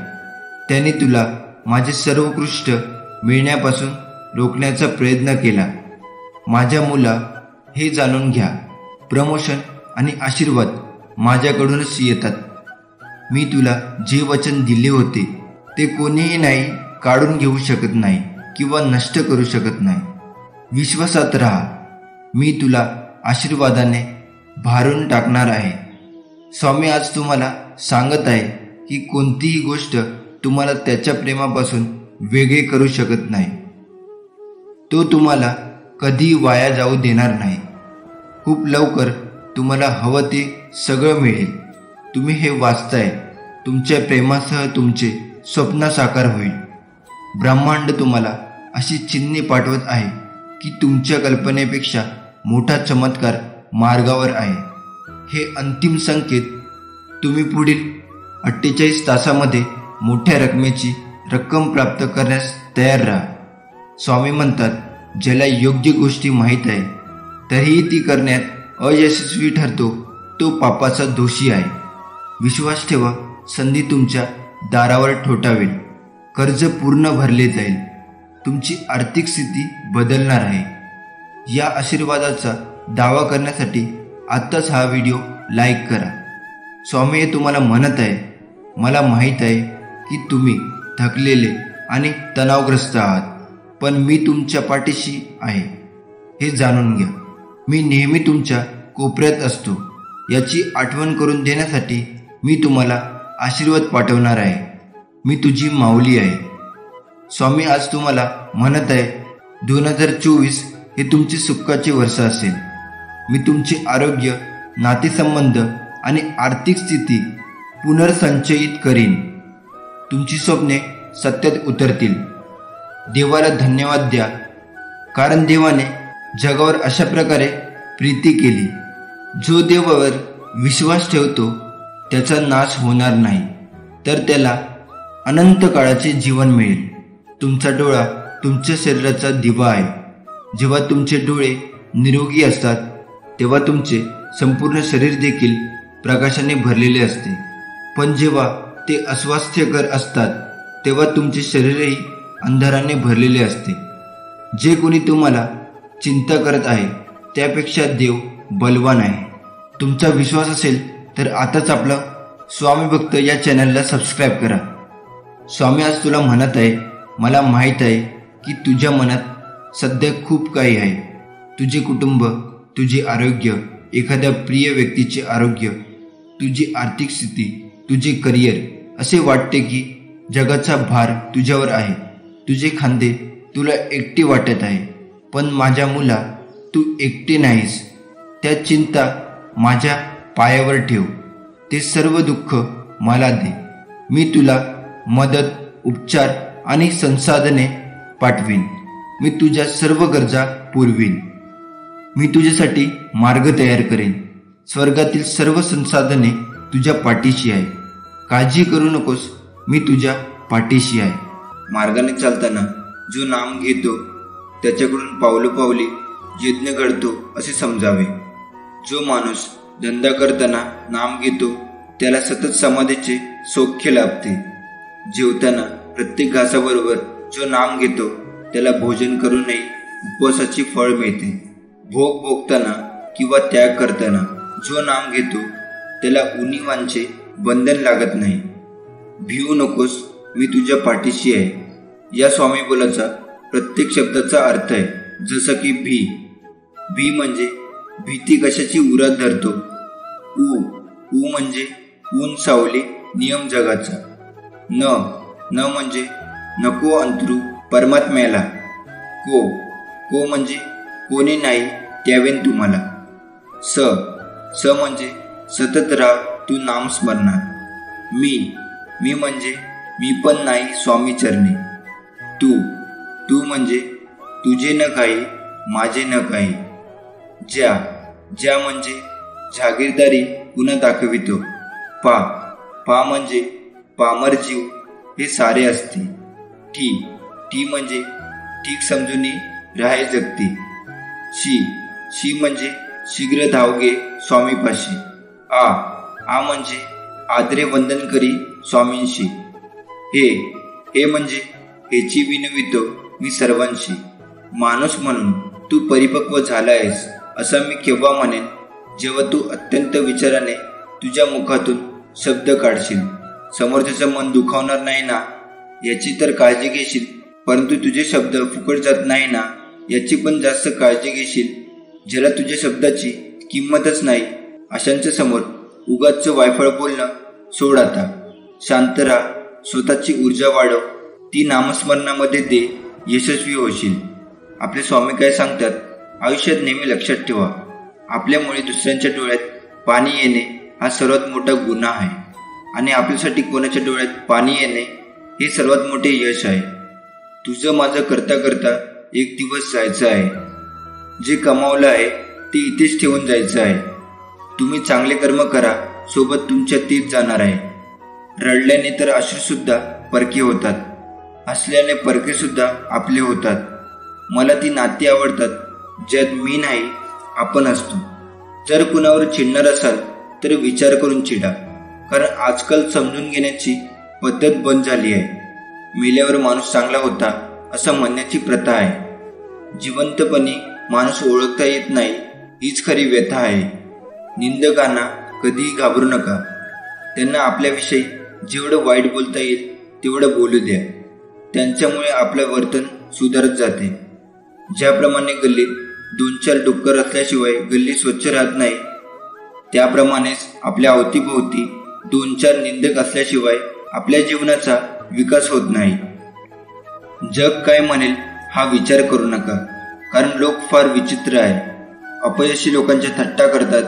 S3: त्याने तुला माझे सर्वोत्कृष्ट मिळण्यापासून रोखण्याचा प्रयत्न केला. माझ्या मुला, हे जाणून घ्या, प्रमोशन आणि आशीर्वाद माझ्याकडूनच येतात. मी तुला जे वचन दिले होते ते कोणीही नाही काढून घेऊ शकत नाही किंवा नष्ट करू शकत नाही. विश्वासात राहा. मी तुला आशीर्वादाने भारून टाकणार आहे. स्वामी आज तुम्हाला सांगत आहे की कोणतीही गोष्ट तुम्हाला त्याच्या प्रेमापासून वेगळे करू शकत नाही. तो तुम्हाला कधी वाया जाऊ देणार नाही. खूप लवकर तुम्हाला हवं ते सगळं मिळेल. तुम्ही हे वाचताय. तुमच्या प्रेमासह तुमचे स्वप्न साकार होईल. ब्रह्मांड तुम्हाला अशी चिन्हे पाठवत आहे की तुमच्या कल्पनेपेक्षा मोठा चमत्कार मार्गावर आहे. हे अंतिम संकेत. तुम्ही पुढील 48 तासामध्ये मोठ्या रकमेची रक्कम प्राप्त करण्यास तयार राहा. स्वामी म्हणतात, ज्याला योग्य गोष्टी माहीत आहे तरीही ती करण्यात अयशस्वी ठरतो तो पापाचा दोषी आहे. विश्वास ठेवा, संधी तुमच्या दारावर ठोठावेल. कर्ज पूर्ण भरले जाईल. तुमची आर्थिक स्थिती बदलणार आहे. या आशीर्वादाचा दावा करण्यासाठी आत्ताच हा व्हिडिओ लाईक करा. स्वामी हे तुम्हाला म्हणत आहे, मला माहीत आहे की तुम्ही थकलेले आणि तणावग्रस्त आहात, पण मी तुमच्या पाठीशी आहे हे जाणून घ्या. मी नेहमी तुमच्या कोपऱ्यात असतो याची आठवण करून देण्यासाठी मी तुम्हाला आशीर्वाद पाठवणार आहे. मी तुझी माऊली आहे. स्वामी आज तुम्हाला म्हणत आहे 2024 हे तुमचे सुखाचे वर्ष असेल. मी तुमचे आरोग्य, नातेसंबंध आणि आर्थिक स्थिती पुनर्संचयित करीन. तुमची स्वप्ने सत्यात उतरतील. देवाला धन्यवाद द्या, कारण देवाने जगावर अशा प्रकारे प्रीती केली. जो देवावर विश्वास ठेवतो त्याचा नाश होणार नाही, तर त्याला अनंत काळाचे जीवन मिळेल. तुमचा डोळा तुमच्या शरीराचा दिवा आहे. जेव्हा तुमचे डोळे निरोगी असतात तेव्हा तुमचे संपूर्ण शरीर देखील प्रकाशाने भरलेले असते. पण जेव्हा ते अस्वास्थ्यकर असतात तेव्हा तुमचे शरीरही अंधाराने भरलेले असते. जे कोणी तुम्हाला चिंता करत आहे त्यापेक्षा देव बलवान आहे. तुमचा विश्वास असेल तर आताच आपलं स्वामी भक्त या चॅनलला सबस्क्राईब करा. स्वामी आज तुला म्हणत आहे, मला माहीत आहे की तुझ्या मनात सध्या खूप काही आहे. तुझे कुटुंब, तुझे आरोग्य, एखाद्या प्रिय व्यक्तीचे आरोग्य, तुझी आर्थिक स्थिती, तुझे करिअर. असे वाटते की जगाचा भार तुझ्यावर आहे. तुझे खांदे तुला एकटे वाटत आहे. पण माझ्या मुला, तू एकटे नाहीस. त्या चिंता माझ्या पायावर ठेव. ते सर्व दुःख मला दे. मी तुला मदत, उपचार आणि संसाधने पाठवीन. मी तुझ्या सर्व गरजा पुरवीन. मी तुझ्यासाठी मार्ग तयार करेन. स्वर्गातील सर्व संसाधने तुझ्या पाठीशी आहे. काळजी करू नकोस, मी तुझ्या पाठीशी आहे.
S1: मार्गाने चालताना जो नाम घेतो त्याच्याकडून पावलोपावली यज्ञ घडतो असे समजावे. जो माणूस धंदा करताना नाम घेतो त्याला सतत समाधीचे सौख्य लाभते. जेवताना प्रत्येक घासाबरोबर जो नाम घेतो त्याला भोजन करूनही उपवासाची फळ मिळते. भोग भोगताना किंवा त्याग करताना जो नाम घेतो त्याला उणिवांचे बंधन लागत नाही. भिवू नकोस, मी तुझ्या पाठीशी आहे. या स्वामी बोलाचा प्रत्येक शब्दाचा अर्थ आहे. जसं की भी म्हणजे भीती कशाची उरात धरतो. ऊ म्हणजे ऊन सावली नियम जगाचा. न म्हणजे नको अंतरू परमात्म्याला. को म्हणजे कोणी नाही द्यावेन तुम्हाला. स म्हणजे सतत राह तू नाम स्मरणात. मी म्हणजे मी पण नाही स्वामी चरणी. तू म्हणजे तुझे न काही, माझे न काही. ज्या म्हणजे जागीरदारी पुन्हा दाखवितो. पा म्हणजे पामर जीव हे सारे असते. टी म्हणजे ठीक समजून राहे जगती. शी म्हणजे शीघ्र धावगे स्वामीपाशी. आ म्हणजे आदरे वंदन करी स्वामींशी. हे म्हणजे हेची विनवितो मी सर्वांशी. माणूस म्हणून तू परिपक्व झाला आहेस असं मी केव्हा म्हणेन, जेव्हा तू अत्यंत विचाराने तुझ्या मुखातून शब्द काढशील. समोरच्याचं मन दुखावणार नाही ना याची तर काळजी घेशील, परंतु तुझे शब्द फुकट जात नाही ना याची पण जास्त काळजी घेशील. ज्याला तुझ्या शब्दाची किंमतच नाही अशांच्या समोर उगाच वायफळ बोलणं सोड. आता शांत राहा, स्वतःची ऊर्जा वाढव, ती नामस्मरणामध्ये दे, यशस्वी होशील. आपले स्वामी काय सांगतात, आयुष्यात नेहमी लक्षात ठेवा, आपल्यामुळे दुसऱ्यांच्या डोळ्यात पाणी येणे हा सर्वात मोठा गुन्हा आहे आणि आपल्यासाठी कोणाच्या डोळ्यात पाणी येणे हे सर्वात मोठे यश आहे. तुझं माझं करता करता एक दिवस जायचं आहे. जे कमावलं आहे ते इथेच ठेवून जायचं आहे. तुम्ही चांगले कर्म करा, सोबत तुमच्या तीच जाणार आहे. रडल्याने तर अश्रूसुद्धा परके होतात, हसल्याने परके सुद्धा आपले होतात. मला ती नाती आवडतात ज्यात मी नाही आपण असतो. जर कुणावर चिडणार असाल तर विचार करून चिडा, कारण आजकाल समजून घेण्याची पद्धत बंद झाली आहे. मेल्यावर माणूस चांगला होता असं म्हणण्याची प्रथा आहे. जिवंतपणी माणूस ओळखता येत नाही हीच खरी व्यथा आहे. निंदकांना कधीही घाबरू नका. त्यांना आपल्याविषयी जेवढं वाईट बोलता येईल तेवढं बोलू द्या. त्यांच्यामुळे आपलं वर्तन
S2: सुधारत जाते. ज्याप्रमाणे गल्लीत 2-4 डुक्कर असल्याशिवाय गल्ली स्वच्छ राहत नाही, त्याप्रमाणेच आपल्या अवतीभोवती 2-4 निंदक असल्याशिवाय आपल्या जीवनाचा विकास होत नाही. जग काय म्हणेल हा विचार करू नका, कारण लोक फार विचित्र आहे. अपयशी लोकांच्या थट्टा करतात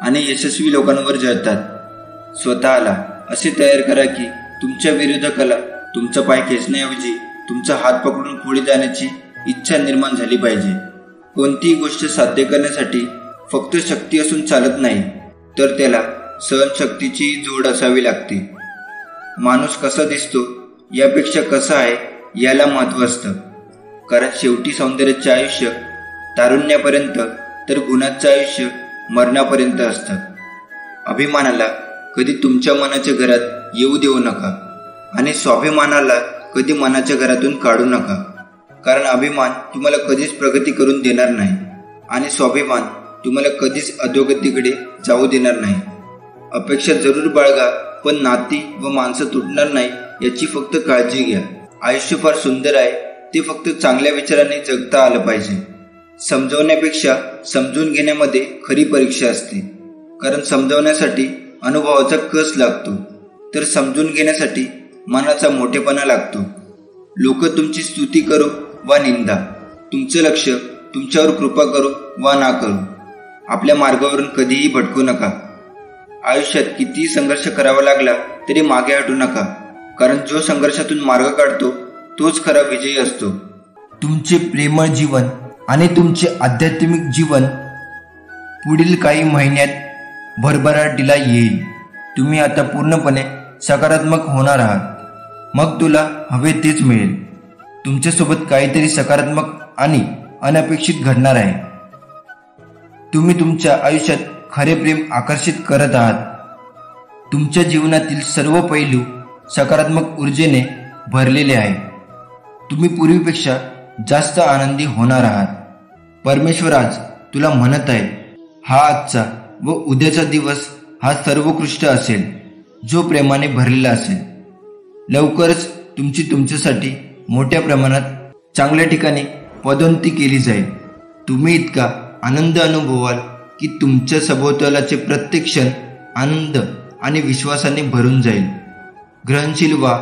S2: आणि यशस्वी लोकांवर जळतात. स्वतःला असे तयार करा की तुमच्या विरोधकाला तुमचा पाय खेचण्याऐवजी तुमचा हात पकडून पुढे जाण्याची इच्छा निर्माण झाली पाहिजे. कोणतीही गोष्ट साध्य करण्यासाठी फक्त शक्ती असून चालत नाही, तर त्याला सहनशक्तीची जोड असावी लागते. माणूस कसा दिसतो यापेक्षा कसा आहे याला महत्त्व असतं, कारण शेवटी सौंदर्याचे आयुष्य तारुण्यापर्यंत तर गुणाचं आयुष्य मरणापर्यंत असतं. अभिमानाला कधी तुमच्या मनाच्या घरात येऊ देऊ नका आणि स्वाभिमानाला कधी मनाच्या घरातून काढू नका, कारण अभिमान तुम्हाला कधीच प्रगती करून देणार नाही आणि स्वाभिमान तुम्हाला कधीच अधोगतीकडे जाऊ देणार नाही. अपेक्षा जरूर बाळगा, पण नाती व माणसं तुटणार नाही याची फक्त काळजी घ्या. आयुष्य फार सुंदर आहे, ते फक्त चांगल्या विचारांनी जगता आलं पाहिजे. समजवण्यापेक्षा समजून घेण्यामध्ये खरी परीक्षा असते, कारण समजवण्यासाठी अनुभवाचा कस लागतो, तर समजून घेण्यासाठी मनाचा मोठेपणा लागतो. लोक तुमची स्तुती करो वा निंदा, तुमचं लक्ष तुमच्यावर कृपा करो वा ना करो, आपल्या मार्गावरून कधीही भटकू नका. आयुष्यात कितीही संघर्ष करावा लागला तरी मागे हटू नका, कारण जो संघर्षातून मार्ग काढतो तोच खरा विजयी असतो.
S3: तुमचे प्रेमळ जीवन आणि तुमचे आध्यात्मिक जीवन पुढील काही महिन्यात भरभराटीला येईल. तुम्ही आता पूर्णपणे सकारात्मक होणार आहात, मग तुला हवे तेच मिळेल. तुमच्यासोबत काहीतरी सकारात्मक आणि अनपेक्षित घडणार आहे. तुम्ही तुमच्या आयुष्यात खरे प्रेम आकर्षित करत आहात. तुमच्या जीवनातील सर्व पैलू सकारात्मक ऊर्जेने भरलेले आहे. तुम्ही पूर्वीपेक्षा जास्त आनंदी होणार आहात. परमेश्वर आज तुला म्हणत आहे, हा आजचा व उद्याचा दिवस हा सर्वोत्कृष्ट असेल, जो प्रेमाने भरलेला असेल. लवकरच तुमची तुमच्यासाठी मोठ्या प्रमाणात चांगल्या ठिकाणी पदोन्नती केली जाईल. तुम्ही इतका आनंद अनुभवाल की तुमच्या सभोवतालाचे प्रत्येक क्षण आनंद आणि विश्वासाने भरून जाईल. ग्रहणशील व्हा,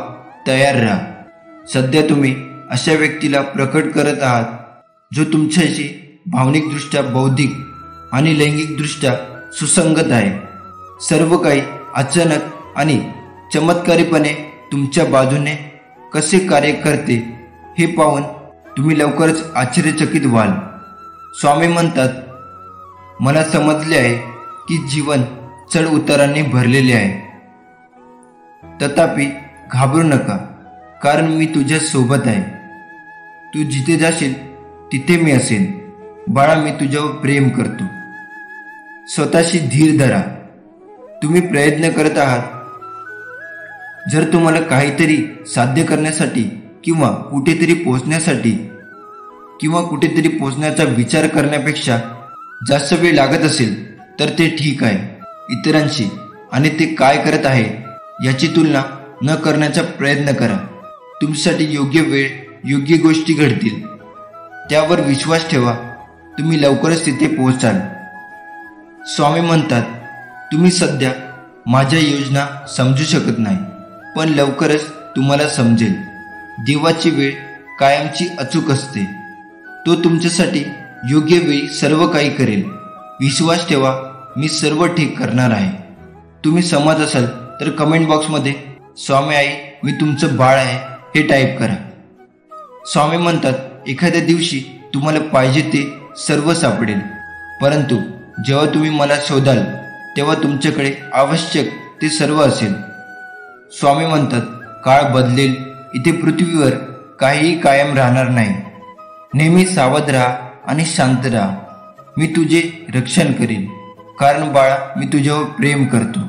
S3: तयार राहा. सध्या तुम्ही अशा व्यक्तीला प्रकट करत आहात जो तुमच्याशी भावनिकदृष्ट्या, बौद्धिक आणि लैंगिकदृष्ट्या सुसंगत आहे. सर्व काही अचानक आणि चमत्कारीपणे तुमच्या बाजूने कसे कार्य करते हे पाहून तुम्ही लवकरच आश्चर्यचकित व्हाल. स्वामी म्हणतात, मला समजले आहे की जीवन चढ उतारांनी भरलेले आहे. तथापि घाबरू नका, कारण मी तुझ्या सोबत आहे. तू जिथे जाशील तिथे मी असेन. बाळा, मी तुझ्यावर प्रेम करतो. स्वतःशी धीर धरा. तुम्ही प्रयत्न करत आहात. जर तुम्हाला काहीतरी साध्य करण्यासाठी किंवा कुठेतरी पोहोचण्याचा विचार करण्यापेक्षा जास्त वेळ लागत असेल तर ते ठीक आहे. इतरांशी आणि ते काय करत आहे याची तुलना न करण्याचा प्रयत्न करा. तुमच्यासाठी योग्य वेळ, योग्य गोष्टी घडतील. त्यावर विश्वास ठेवा. तुम्ही लवकरच तिथे पोहोचाल. स्वामी म्हणतात, तुम्ही सध्या माझ्या योजना समजू शकत नाही, पण लवकरच तुम्हाला समजेल. देवाची वेळ कायमची अचूक असते. तो तुमच्यासाठी योग्य वेळी सर्व काही करेल. विश्वास ठेवा, मी सर्व ठीक करणार आहे. तुम्ही सहमत असाल तर कमेंट बॉक्समध्ये स्वामी आई मी तुमचं बाळ आहे हे टाईप करा. स्वामी म्हणतात, एखाद्या दिवशी तुम्हाला पाहिजे ते सर्व सापडेल, परंतु जेव्हा तुम्ही मला शोधाल तेव्हा तुमच्याकडे आवश्यक ते सर्व असेल. स्वामी म्हणतात, काळ बदलेल. इथे पृथ्वीवर काहीही कायम राहणार नाही. नेहमी सावध राहा आणि शांत राहा. मी तुझे रक्षण करेन, कारण बाळा, मी तुझ्यावर प्रेम करतो.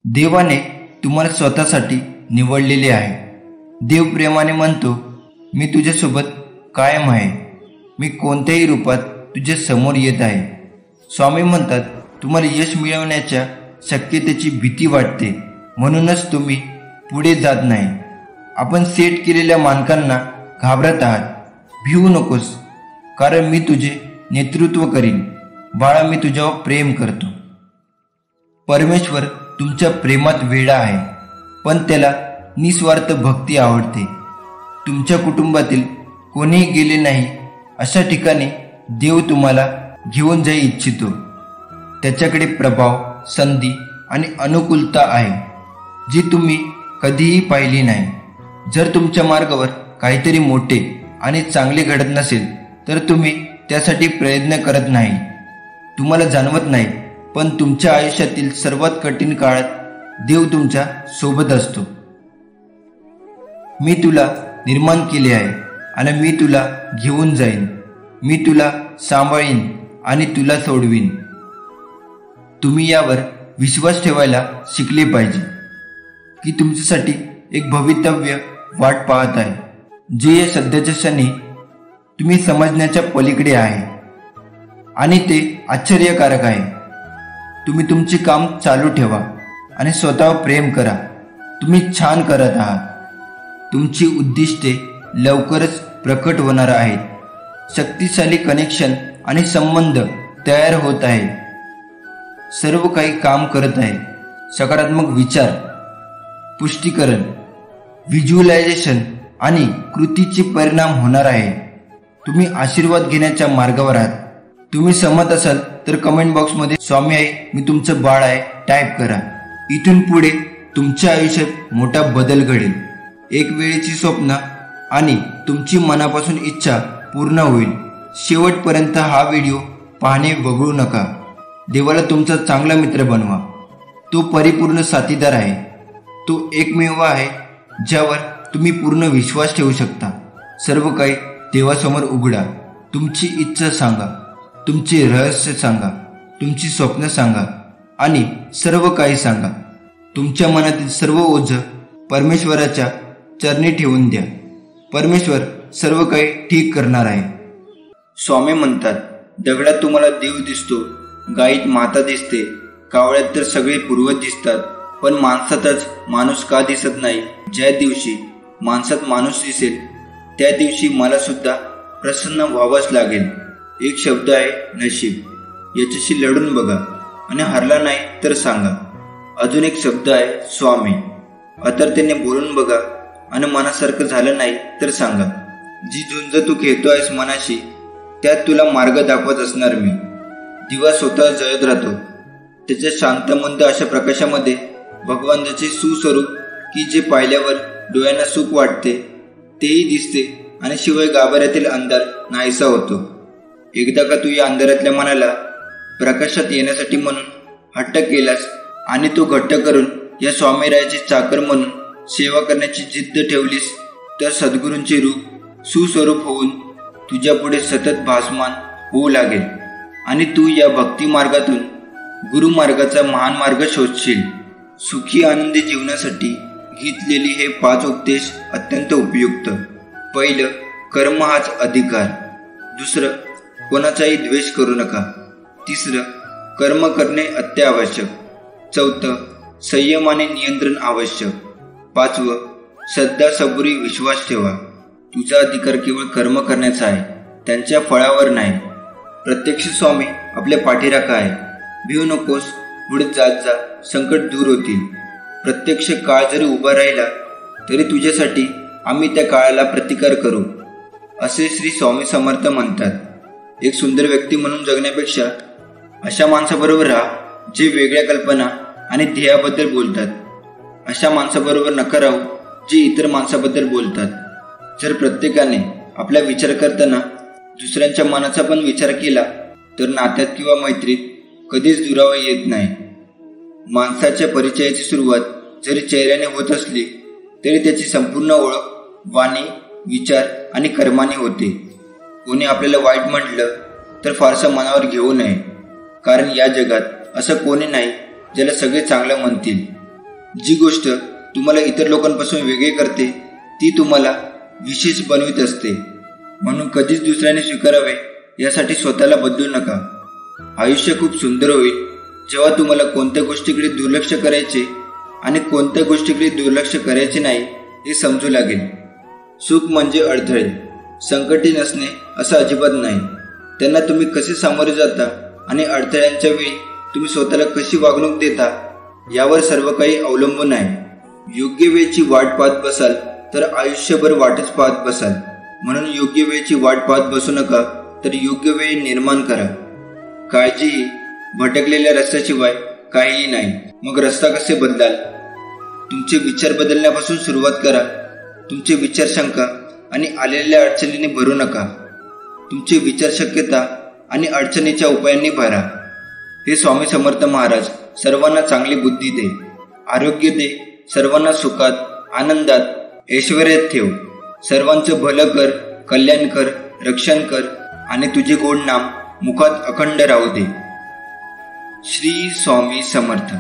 S3: देवाने तुम्हाला स्वतःसाठी निवडलेले आहे. देव प्रेमाने म्हणतो, मी तुझ्यासोबत कायम आहे. मी कोणत्याही रूपात तुझ्या समोर येत आहे. स्वामी म्हणतात, तुम्हाला यश मिळवण्याच्या शक्यतेची भीती वाटते, म्हणूनच तुम्ही पुढे जात नाही. आपण सेट केलेल्या मानकांना घाबरत आहात,
S2: भिवू नकोस, कारण मी तुझे नेतृत्व करीन. बाळा, मी तुझ्यावर प्रेम करतो. परमेश्वर तुमच्या प्रेमात वेडा आहे, पण त्याला निस्वार्थ भक्ती आवडते. तुमच्या कुटुंबातील कोणीही गेले नाही अशा ठिकाणी देव तुम्हाला घेऊन जाई इच्छितो. त्याच्याकडे प्रभाव, संधी आणि अनुकूलता आहे जी तुम्ही कधीही पाहिली नाही. जर तुमच्या मार्गावर काहीतरी मोठे आणि चांगले घडत नसेल तर तुम्ही त्यासाठी प्रयत्न करत नाही. तुम्हाला जाणवत नाही, पण तुमच्या आयुष्यातील सर्वात कठीण काळात देव तुमच्या सोबत असतो. मी तुला निर्माण केले आहे आणि मी तुला घेऊन जाईन. मी तुला सांभाळीन आणि तुला सोडवीन. तुम्ही यावर विश्वास ठेवायला शिकले पाहिजे की तुमच्यासाठी एक भवितव्य वाट पाहत आहे, जे या सध्याच्या क्षणी तुम्ही समजण्याच्या पलीकडे आहे आणि ते आश्चर्यकारक आहे. तुम्ही तुमचे काम चालू ठेवा आणि स्वतःवर प्रेम करा. तुम्ही छान करत आहात. तुमची उद्दिष्टे लवकरच प्रकट होणार आहेत. शक्तिशाली कनेक्शन आणि संबंध तयार होत आहे. सर्व काही काम करत आहे. सकारात्मक विचार, पुष्टीकरण, व्हिज्युअलायझेशन आणि कृतीचे परिणाम होणार आहे. तुम्ही आशीर्वाद घेण्याच्या मार्गावर आहात. तुम्ही सहमत असाल तर कमेंट बॉक्समध्ये स्वामी आहे, मी तुमचं बाळ आहे टाईप करा. इथून पुढे तुमच्या आयुष्यात मोठा बदल घडेल. एक वेळेची स्वप्न आणि तुमची मनापासून इच्छा पूर्ण होईल. शेवटपर्यंत हा व्हिडिओ पाहणे वगळू नका. देवाला तुमचा चांगला मित्र बनवा. तो परिपूर्ण साथीदार आहे. तो एकमेव आहे ज्यावर तुम्ही पूर्ण विश्वास ठेवू शकता. सर्व काही देवासमोर उघडा. तुमची इच्छा सांगा, तुमचे रहस्य सांगा, तुमची स्वप्न सांगा आणि सर्व काही सांगा. तुमच्या मनातील सर्व ओझं परमेश्वराच्या चरणी ठेवून द्या. परमेश्वर सर्व काही ठीक करणार आहे.
S1: स्वामी म्हणतात, दगडात तुम्हाला देव दिसतो, गायीत माता दिसते, कावळ्यात तर सगळे पूर्वज दिसतात, पण माणसातच माणूस का दिसत नाही? ज्या दिवशी माणसात माणूस दिसेल त्या दिवशी मला सुद्धा प्रसन्न व्हावंच लागेल. एक शब्द आहे नशीब. याच्याशी लढून बघा आणि हरला नाही तर सांगा. अजून एक शब्द आहे स्वामी. अतरतेने बोलून बघा आणि मनासारखं झालं नाही तर सांगा. जी झुंज तू खेळतो आहेस मनाशी, त्यात तुला मार्ग दाखवत असणार मी. दिवा स्वतः जळत राहतो. त्याच्या शांतमंद अशा प्रकाशामध्ये भगवंताचे सुस्वरूप की जे पाहिल्यावर डोळ्यांना सुख वाटते तेही दिसते आणि शिवाय गाभाऱ्यातील अंधार नाहीसा होतो. एकदा का तू या अंधारातल्या मनाला प्रकाशात येण्यासाठी म्हणून हट्ट केलास आणि तो घट्ट करून या स्वामीरायाची चाकर म्हणून सेवा करण्याची जिद्द ठेवलीस तर सद्गुरूंचे रूप सुस्वरूप होऊन तुझ्या पुढे सतत भासमान होऊ लागेल आणि तू या भक्ती मार्गातून गुरुमार्गाचा महान मार्ग शोधशील. सुखी आनंदी जीवनासाठी घेतलेली हे 5 उपदेश अत्यंत उपयुक्त. पहिलं, कर्म हाच अधिकार. दुसरं, कोणाचाही द्वेष करू नका. तिसरं, कर्म करणे अत्यावश्यक. चौथं, संयम आणि नियंत्रण आवश्यक. 5वं, श्रद्धा, सबुरी, विश्वास ठेवा. तुझा अधिकार केवळ कर्म करण्याचा आहे, त्यांच्या फळावर नाही. प्रत्यक्ष स्वामी आपल्या पाठीराखा आहे. भिवू नकोस, पुढे जात जा, संकट दूर होतील. प्रत्यक्ष काळ जरी उभा राहिला तरी तुझ्यासाठी आम्ही त्या काळाला प्रतिकार करू, असे श्री स्वामी समर्थ म्हणतात. एक सुंदर व्यक्ती म्हणून जगण्यापेक्षा अशा माणसाबरोबर राहा जे वेगळ्या कल्पना आणि ध्येयाबद्दल बोलतात. अशा माणसाबरोबर नका राहू जे इतर माणसाबद्दल बोलतात. जर प्रत्येकाने आपला विचार करताना दुसऱ्यांच्या मनाचा पण विचार केला तर नात्यात किंवा मैत्रीत कधीच दुरावा येत नाही. माणसाच्या परिचयाची सुरुवात जरी चेहऱ्याने होत असली तरी त्याची संपूर्ण ओळख वाणी, विचार आणि कर्माने होते. कोणी आपल्याला वाईट म्हटलं तर फारसं मनावर घेऊ नये, कारण या जगात असं कोणी नाही ज्याला सगळे चांगलं म्हणतील. जी गोष्ट तुम्हाला इतर लोकांपासून वेगळे करते ती तुम्हाला विशेष बनवित असते. म्हणून कधीच दुसऱ्याने स्वीकारावे यासाठी स्वतःला बदलू नका. आयुष्य खूप सुंदर होईल जेव्हा तुम्हाला कोणत्या गोष्टीकडे दुर्लक्ष करायचे आणि कोणत्या गोष्टीकडे दुर्लक्ष करायचे नाही हे समजू लागेल. सुख म्हणजे अडथळे,
S2: संकटी नसणे असं अजिबात नाही. त्यांना तुम्ही कसे सामोरे जाता आणि अडथळ्यांच्या वेळी तुम्ही स्वतःला कशी वागणूक देता यावर सर्व काही अवलंबून आहे. योग्य वेळची वाट पाहत बसाल तर आयुष्यभर वाटच पाहत बसाल. म्हणून योग्य वेळची वाट पाहत बसू नका, तर योग्य वेळ निर्माण करा. काळजी भटकलेल्या रस्त्याशिवाय काहीही नाही. मग रस्ता कसे बदलाल? तुमचे विचार बदलण्यापासून सुरुवात करा. तुमचे विचार शंका आणि आलेल्या अडचणीने भरू नका. तुमचे विचार शक्यता आणि अडचणीच्या उपायांनी भरा. हे स्वामी समर्थ महाराज सर्वांना चांगली बुद्धी दे, आरोग्य दे, सर्वांना सुखात, आनंदात, ऐश्वर्यात ठेव. सर्वांचं भलं कर, कल्याण कर, रक्षण कर आणि तुझे गोड नाम मुखात अखंड राहू दे. श्री स्वामी समर्थ.